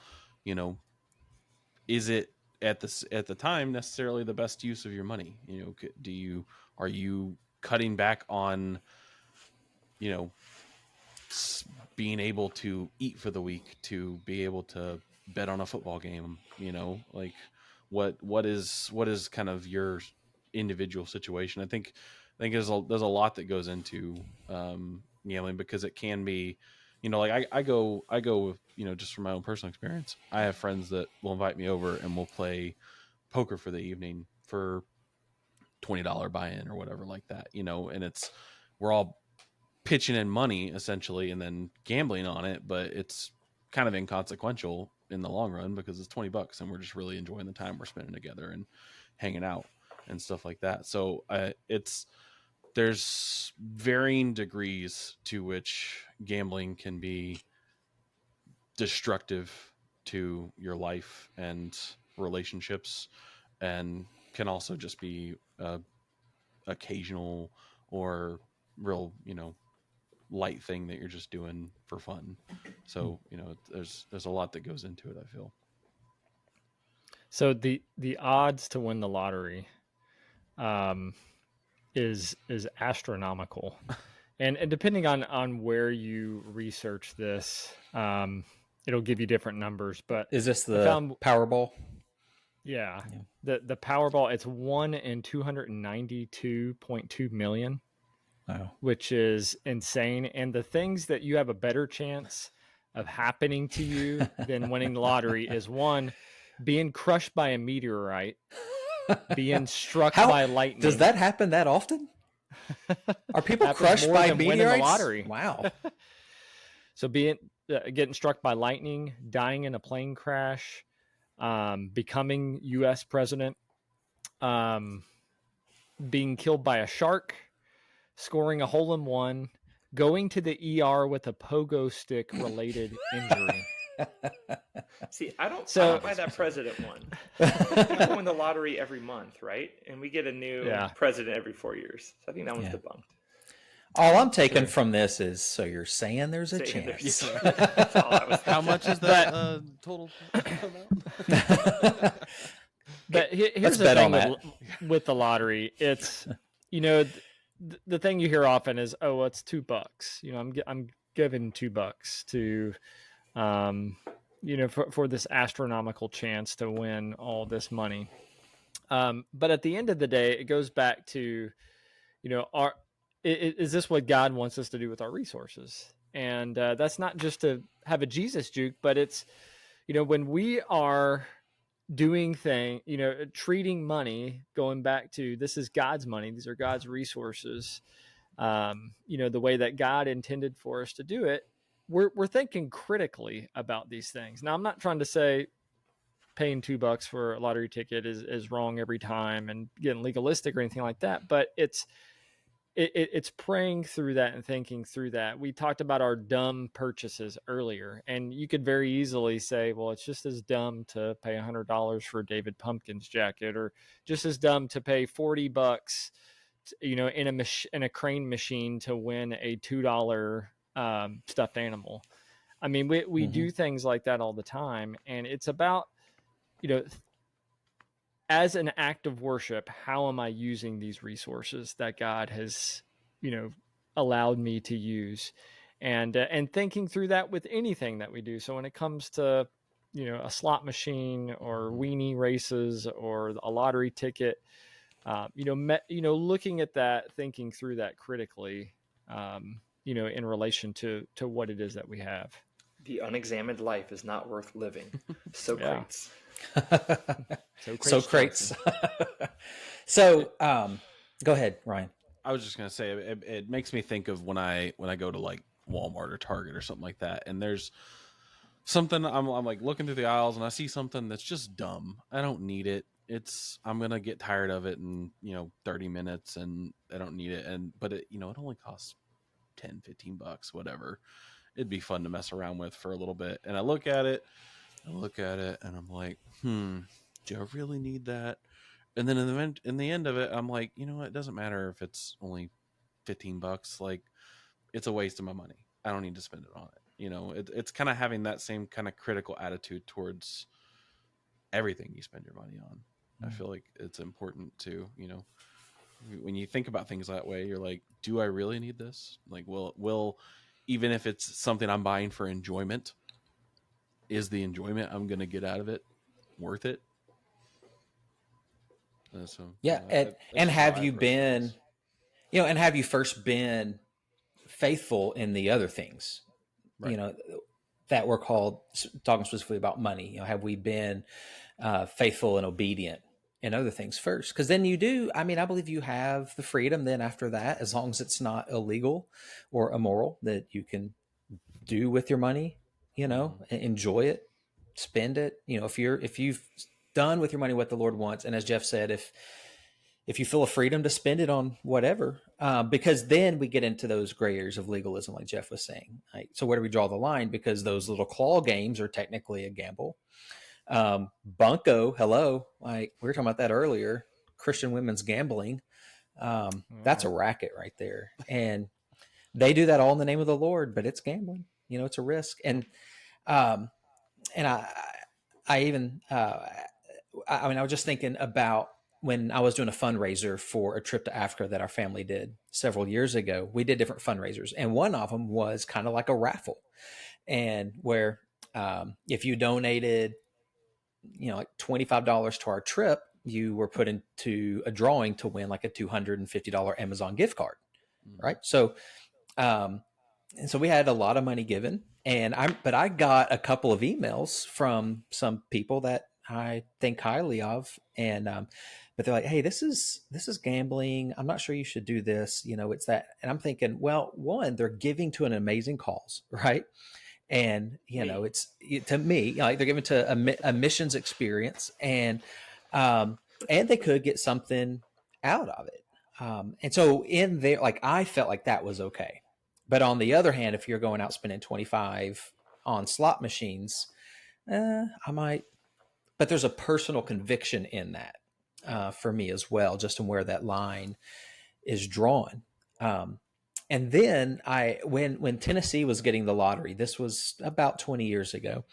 is it at the time necessarily the best use of your money. You know, are you cutting back on, you know, being able to eat for the week to be able to bet on a football game? You know, like what is kind of your individual situation? I think there's a lot that goes into gambling, because it can be, you know, like I go with, you know, just from my own personal experience, I have friends that will invite me over and we'll play poker for the evening for $20 buy-in or whatever like that, you know, and we're all pitching in money essentially and then gambling on it, but it's kind of inconsequential in the long run because it's $20 and we're just really enjoying the time we're spending together and hanging out and stuff like that. So there's varying degrees to which gambling can be destructive to your life and relationships, and can also just be occasional or real, you know, light thing that you're just doing for fun. So, you know, there's a lot that goes into it, I feel. So the odds to win the lottery is astronomical. And depending on where you research this, it'll give you different numbers. But is this the Powerball? Yeah. The Powerball, it's 1 in 292.2 million. Wow. Which is insane. And the things that you have a better chance of happening to you than winning the lottery is, one, being crushed by a meteorite, being struck by lightning. Does that happen that often? Are people crushed by meteorites? The lottery. Wow. So getting struck by lightning, dying in a plane crash, becoming U.S. president, being killed by a shark, scoring a hole-in-one, going to the ER with a pogo stick related injury. See, I don't buy that president one. People win the lottery every month, right? And we get a new president every 4 years. So I think that one's debunked. All I'm taking from this is, so you're saying there's a chance. That's all I was How much is that total amount? But here's the thing with the lottery. It's, you know, the thing you hear often is, oh, well, it's $2. You know, I'm giving $2 to, you know, for this astronomical chance to win all this money. But at the end of the day, it goes back to, you know, is this what God wants us to do with our resources? And that's not just to have a Jesus juke, but it's, you know, when we are doing you know, treating money, going back to, this is God's money, these are God's resources, you know, the way that God intended for us to do it, we're thinking critically about these things. Now, I'm not trying to say paying $2 for a lottery ticket is wrong every time and getting legalistic or anything like that, but it's praying through that and thinking through that. We talked about our dumb purchases earlier, and you could very easily say, well, it's just as dumb to pay $100 for David Pumpkin's jacket, or just as dumb to pay $40, you know, in a crane machine to win a $2 stuffed animal. I mean, we do things like that all the time, and it's about, you know, as an act of worship, how am I using these resources that God has, you know, allowed me to use, and thinking through that with anything that we do. So when it comes to, you know, a slot machine or weenie races or a lottery ticket, you know, looking at that, thinking through that critically, you know, in relation to what it is that we have. The unexamined life is not worth living. Socrates. Socrates. So, go ahead, Ryan. I was just gonna say, it makes me think of when I go to like Walmart or Target or something like that, and there's something I'm like looking through the aisles and I see something that's just dumb. I don't need it. I'm gonna get tired of it in, you know, 30 minutes, and I don't need it. But it, you know, it only costs $10-15, whatever. It'd be fun to mess around with for a little bit. And I look at it and I'm like, do I really need that? And then in the end of it, I'm like, you know what? It doesn't matter if it's only $15. Like, it's a waste of my money. I don't need to spend it on it. You know, it's kind of having that same kind of critical attitude towards everything you spend your money on. I feel like it's important to, when you think about things that way, you're like, do I really need this? Like, will even if it's something I'm buying for enjoyment, is the enjoyment I'm going to get out of it worth it? So Yeah, that's and just how have I you approach been, things. and have you first been faithful in the other things, Right. that we're called, talking specifically about money? Have we been faithful and obedient in other things first? Because then you do. I mean, I believe you have the freedom then after that, as long as it's not illegal or immoral, that you can do with your money. Enjoy it, spend it. If you've done with your money what the Lord wants, and as Jeff said, if you feel a freedom to spend it on whatever, because then we get into those gray areas of legalism, like Jeff was saying. Right? So where do we draw the line? Because those little claw games are technically a gamble. Bunko, hello, like we were talking about that earlier. Christian women's gambling, that's a racket right there, and they do that all in the name of the Lord, but it's gambling. It's a risk, and um, and I even I mean, I was just thinking about when I was doing a fundraiser for a trip to Africa that our family did several years ago. We did different fundraisers, and one of them was kind of like a raffle, and where if you donated, like $25 to our trip, you were put into a drawing to win like a $250 Amazon gift card, right? So, and so we had a lot of money given, but I got a couple of emails from some people that I think highly of, and but they're like, "Hey, this is gambling. I'm not sure you should do this. It's that." And I'm thinking, well, one, they're giving to an amazing cause, right? And to me, like they're giving to a missions experience, and they could get something out of it. And so in there, like I felt like that was okay. But on the other hand, if you're going out spending 25 on slot machines, I might. But there's a personal conviction in that for me as well, just in where that line is drawn. And then when Tennessee was getting the lottery, this was about 20 years ago.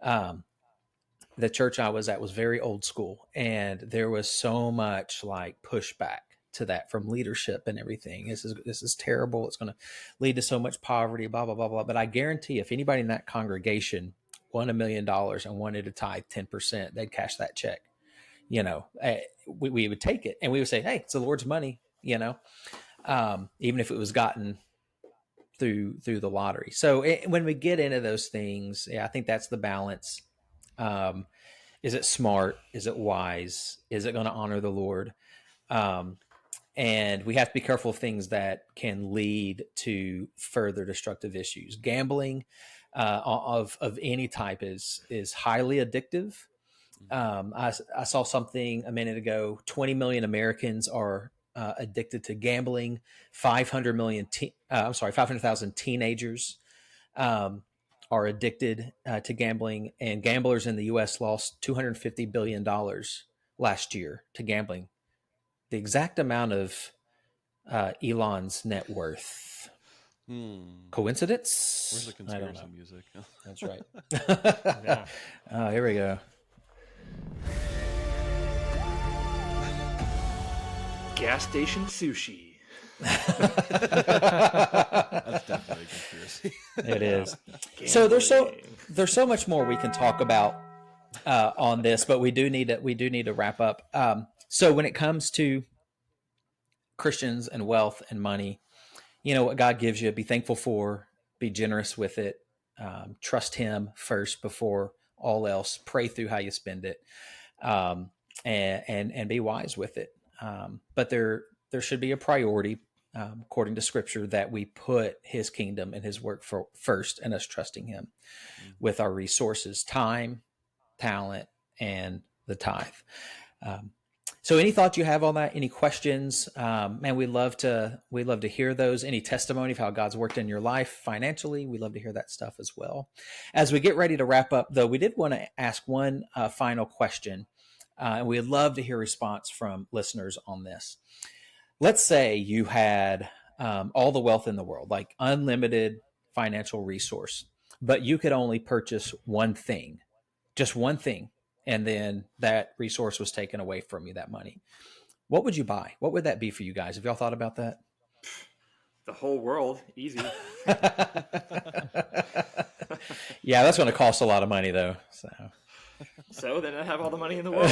The church I was at was very old school, and there was so much like pushback to that from leadership and everything. This is terrible. It's going to lead to so much poverty, blah, blah, blah, blah. But I guarantee if anybody in that congregation won $1 million and wanted to tithe 10%, they'd cash that check. We would take it and we would say, hey, it's the Lord's money, even if it was gotten through the lottery. So when we get into those things, I think that's the balance. Is it smart? Is it wise? Is it going to honor the Lord? And we have to be careful of things that can lead to further destructive issues. Gambling of any type is highly addictive. I saw something a minute ago. 20 million Americans are addicted to gambling. 500,000 teenagers are addicted to gambling, and gamblers in the U.S. lost $250 billion last year to gambling. The exact amount of Elon's net worth. Coincidence? Where's the conspiracy music? That's right. Yeah. Oh, here we go. Gas station sushi. That's definitely a conspiracy. It is. So there's so much more we can talk about on this, but we do need to wrap up. So when it comes to Christians and wealth and money, what God gives you, be thankful for, be generous with it, trust Him first before all else, pray through how you spend it, and be wise with it. But there should be a priority, according to Scripture, that we put His kingdom and His work first, and us trusting Him with our resources, time, talent, and the tithe. So any thoughts you have on that? Any questions? Man, we'd love to hear those. Any testimony of how God's worked in your life financially? We'd love to hear that stuff as well. As we get ready to wrap up, though, we did want to ask one final question. And we'd love to hear a response from listeners on this. Let's say you had all the wealth in the world, like unlimited financial resource, but you could only purchase one thing, just one thing and then that resource was taken away from you, that money, what would you buy? What would that be for you guys? Have y'all thought about that? The whole world, easy. Yeah, that's going to cost a lot of money, though. So then I have all the money in the world.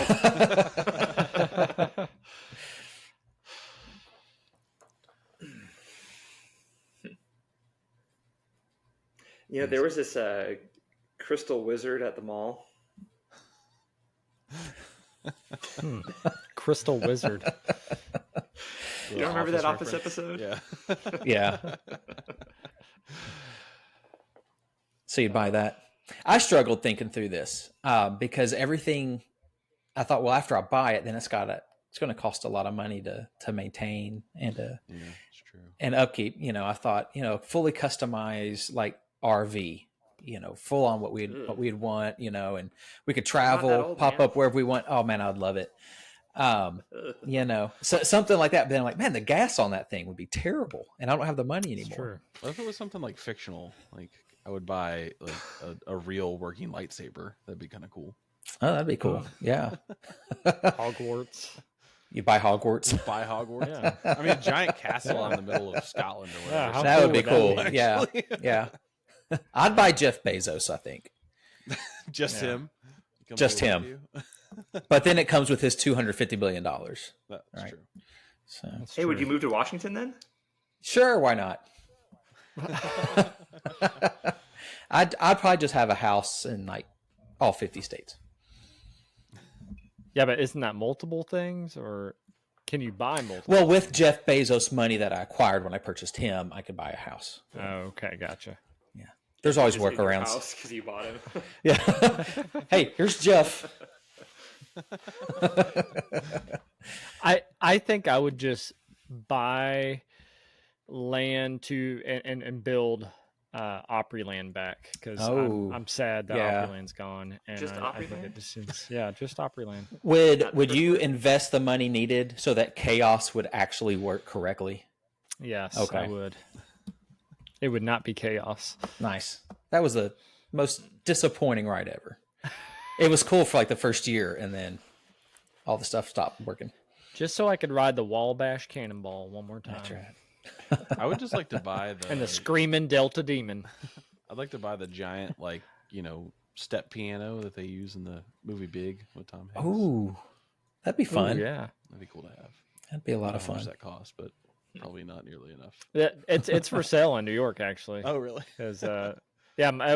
You know, there was this crystal wizard at the mall. Crystal wizard. You don't remember that Office episode? Yeah. Yeah. So you'd buy that. I struggled thinking through this because everything I thought, well, after I buy it, then it's going to cost a lot of money to maintain and it's true. And upkeep. You know, I thought, fully customized like RV, full on what we'd want, and we could travel, pop up wherever we want. Oh man, I'd love it. So something like that. But then I'm like, man, the gas on that thing would be terrible, and I don't have the money anymore. True. What if it was something like fictional? Like I would buy like a real working lightsaber. That'd be kind of cool. Oh, that'd be cool. Yeah. Hogwarts. You buy Hogwarts. Buy Hogwarts. Yeah. I mean, a giant castle in the middle of Scotland or whatever. Yeah, that would be cool. That Yeah. Yeah. I'd buy Jeff Bezos, I think. Just him. Just him. But then it comes with his $250 billion. That's right? True. So, hey, would you move to Washington then? Sure, why not? I'd probably just have a house in like all 50 states. Yeah, but isn't that multiple things, or can you buy multiple? Well, with Jeff Bezos' money that I acquired when I purchased him, I could buy a house. Oh, okay, gotcha. Yeah, there's always workarounds. Because you bought him. Yeah. Hey, here's Jeff. I think I would just buy land and build Opryland back, because I'm sad that Opryland's gone, and just I think it just seems, just Opryland. Would you invest the money needed so that chaos would actually work correctly? Yes, okay. I would. It would not be chaos. Nice. That was the most disappointing ride ever. It was cool for like the first year, and then all the stuff stopped working. Just so I could ride the Wabash Cannonball one more time. That's right. I would just like to buy the Screaming Delta Demon. I'd like to buy the giant, step piano that they use in the movie Big with Tom Hanks. Ooh, that'd be fun. Ooh, yeah, that'd be cool to have. That'd be a lot of fun. How much that cost, but probably not nearly enough. It's for sale in New York, actually. Oh, really? Because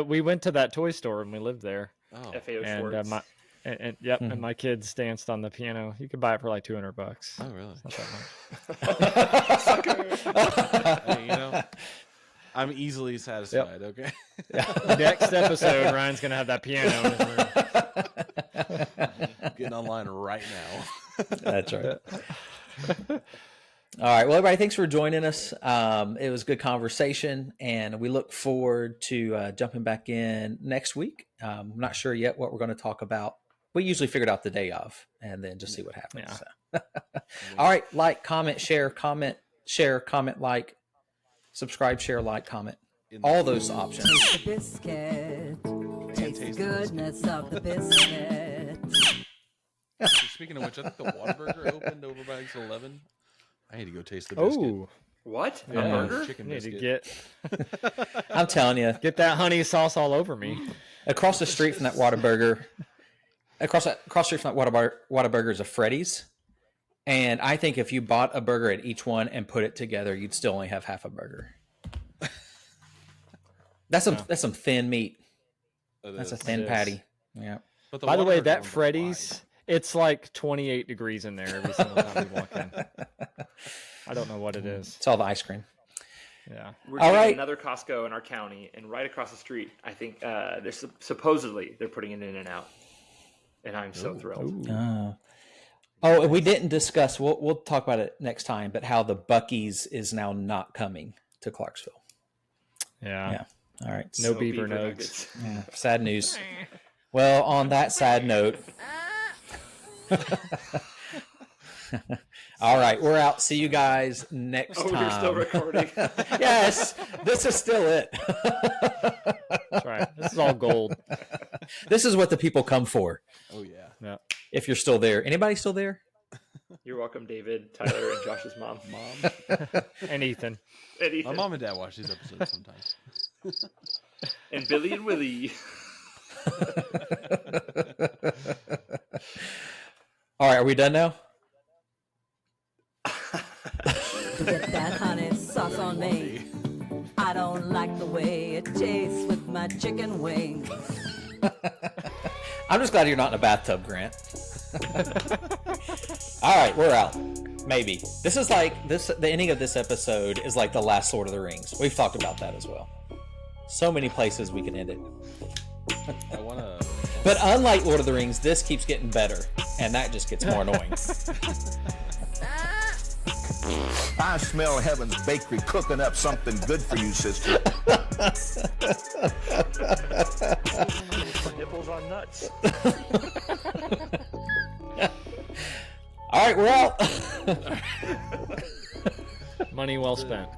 we went to that toy store and we lived there. Oh, FAO and and my kids danced on the piano. You could buy it for like $200. Oh, really? It's not that much. Hey, I'm easily satisfied. Yep. Okay. Next episode, Ryan's gonna have that piano in his room. Getting online right now. That's right. All right. Well, everybody, thanks for joining us. It was a good conversation, and we look forward to jumping back in next week. I'm not sure yet what we're going to talk about. We usually figure it out the day of, and then just see what happens. Yeah. So. All right. Like, comment, share, comment, like, subscribe, share, like, comment. All those options. Taste the biscuit. Taste the goodness of the biscuit. Speaking of which, I think the Whataburger opened over by 11. I need to go taste the biscuit. Oh, what? Yeah. A burger? Chicken need to biscuit. get I'm telling you, get that honey sauce all over me. across the street from that Whataburger, across the street from that Whataburger is a Freddy's, and I think if you bought a burger at each one and put it together, you'd still only have half a burger. That's some thin meat. That's a thin patty. Yeah. But By the way, Whataburger that one's Freddy's, it's like 28 degrees in there every single time we walk in. I don't know what it is. It's all the ice cream. Yeah. We're All doing right. another Costco in our county, and right across the street, I think they're supposedly they're putting it in and out, and I'm so thrilled. Oh, we didn't discuss. We'll talk about it next time. But how the Buc-ee's is now not coming to Clarksville. Yeah. Yeah. All right. No beaver nuggets. Yeah, sad news. Well, on that sad note. All right, we're out. See you guys next time. You're still recording. Yes, this is still it. That's right. This is all gold. This is what the people come for. Oh, yeah. Yeah. If you're still there. Anybody still there? You're welcome, David, Tyler, and Josh's mom. And Ethan. And Ethan. My mom and dad watch these episodes sometimes. And Billy and Willie. All right, are we done now? Get that honey sauce on me. I don't like the way it tastes with my chicken wings. I'm just glad you're not in a bathtub, Grant. All right, we're out. Maybe. This is like the ending of this episode is like the last Lord of the Rings. We've talked about that as well. So many places we can end it. I wanna. But unlike Lord of the Rings, this keeps getting better, and that just gets more annoying. I smell Heaven's Bakery cooking up something good for you, sister. Nipples on nuts. All right, we're out. Money well spent.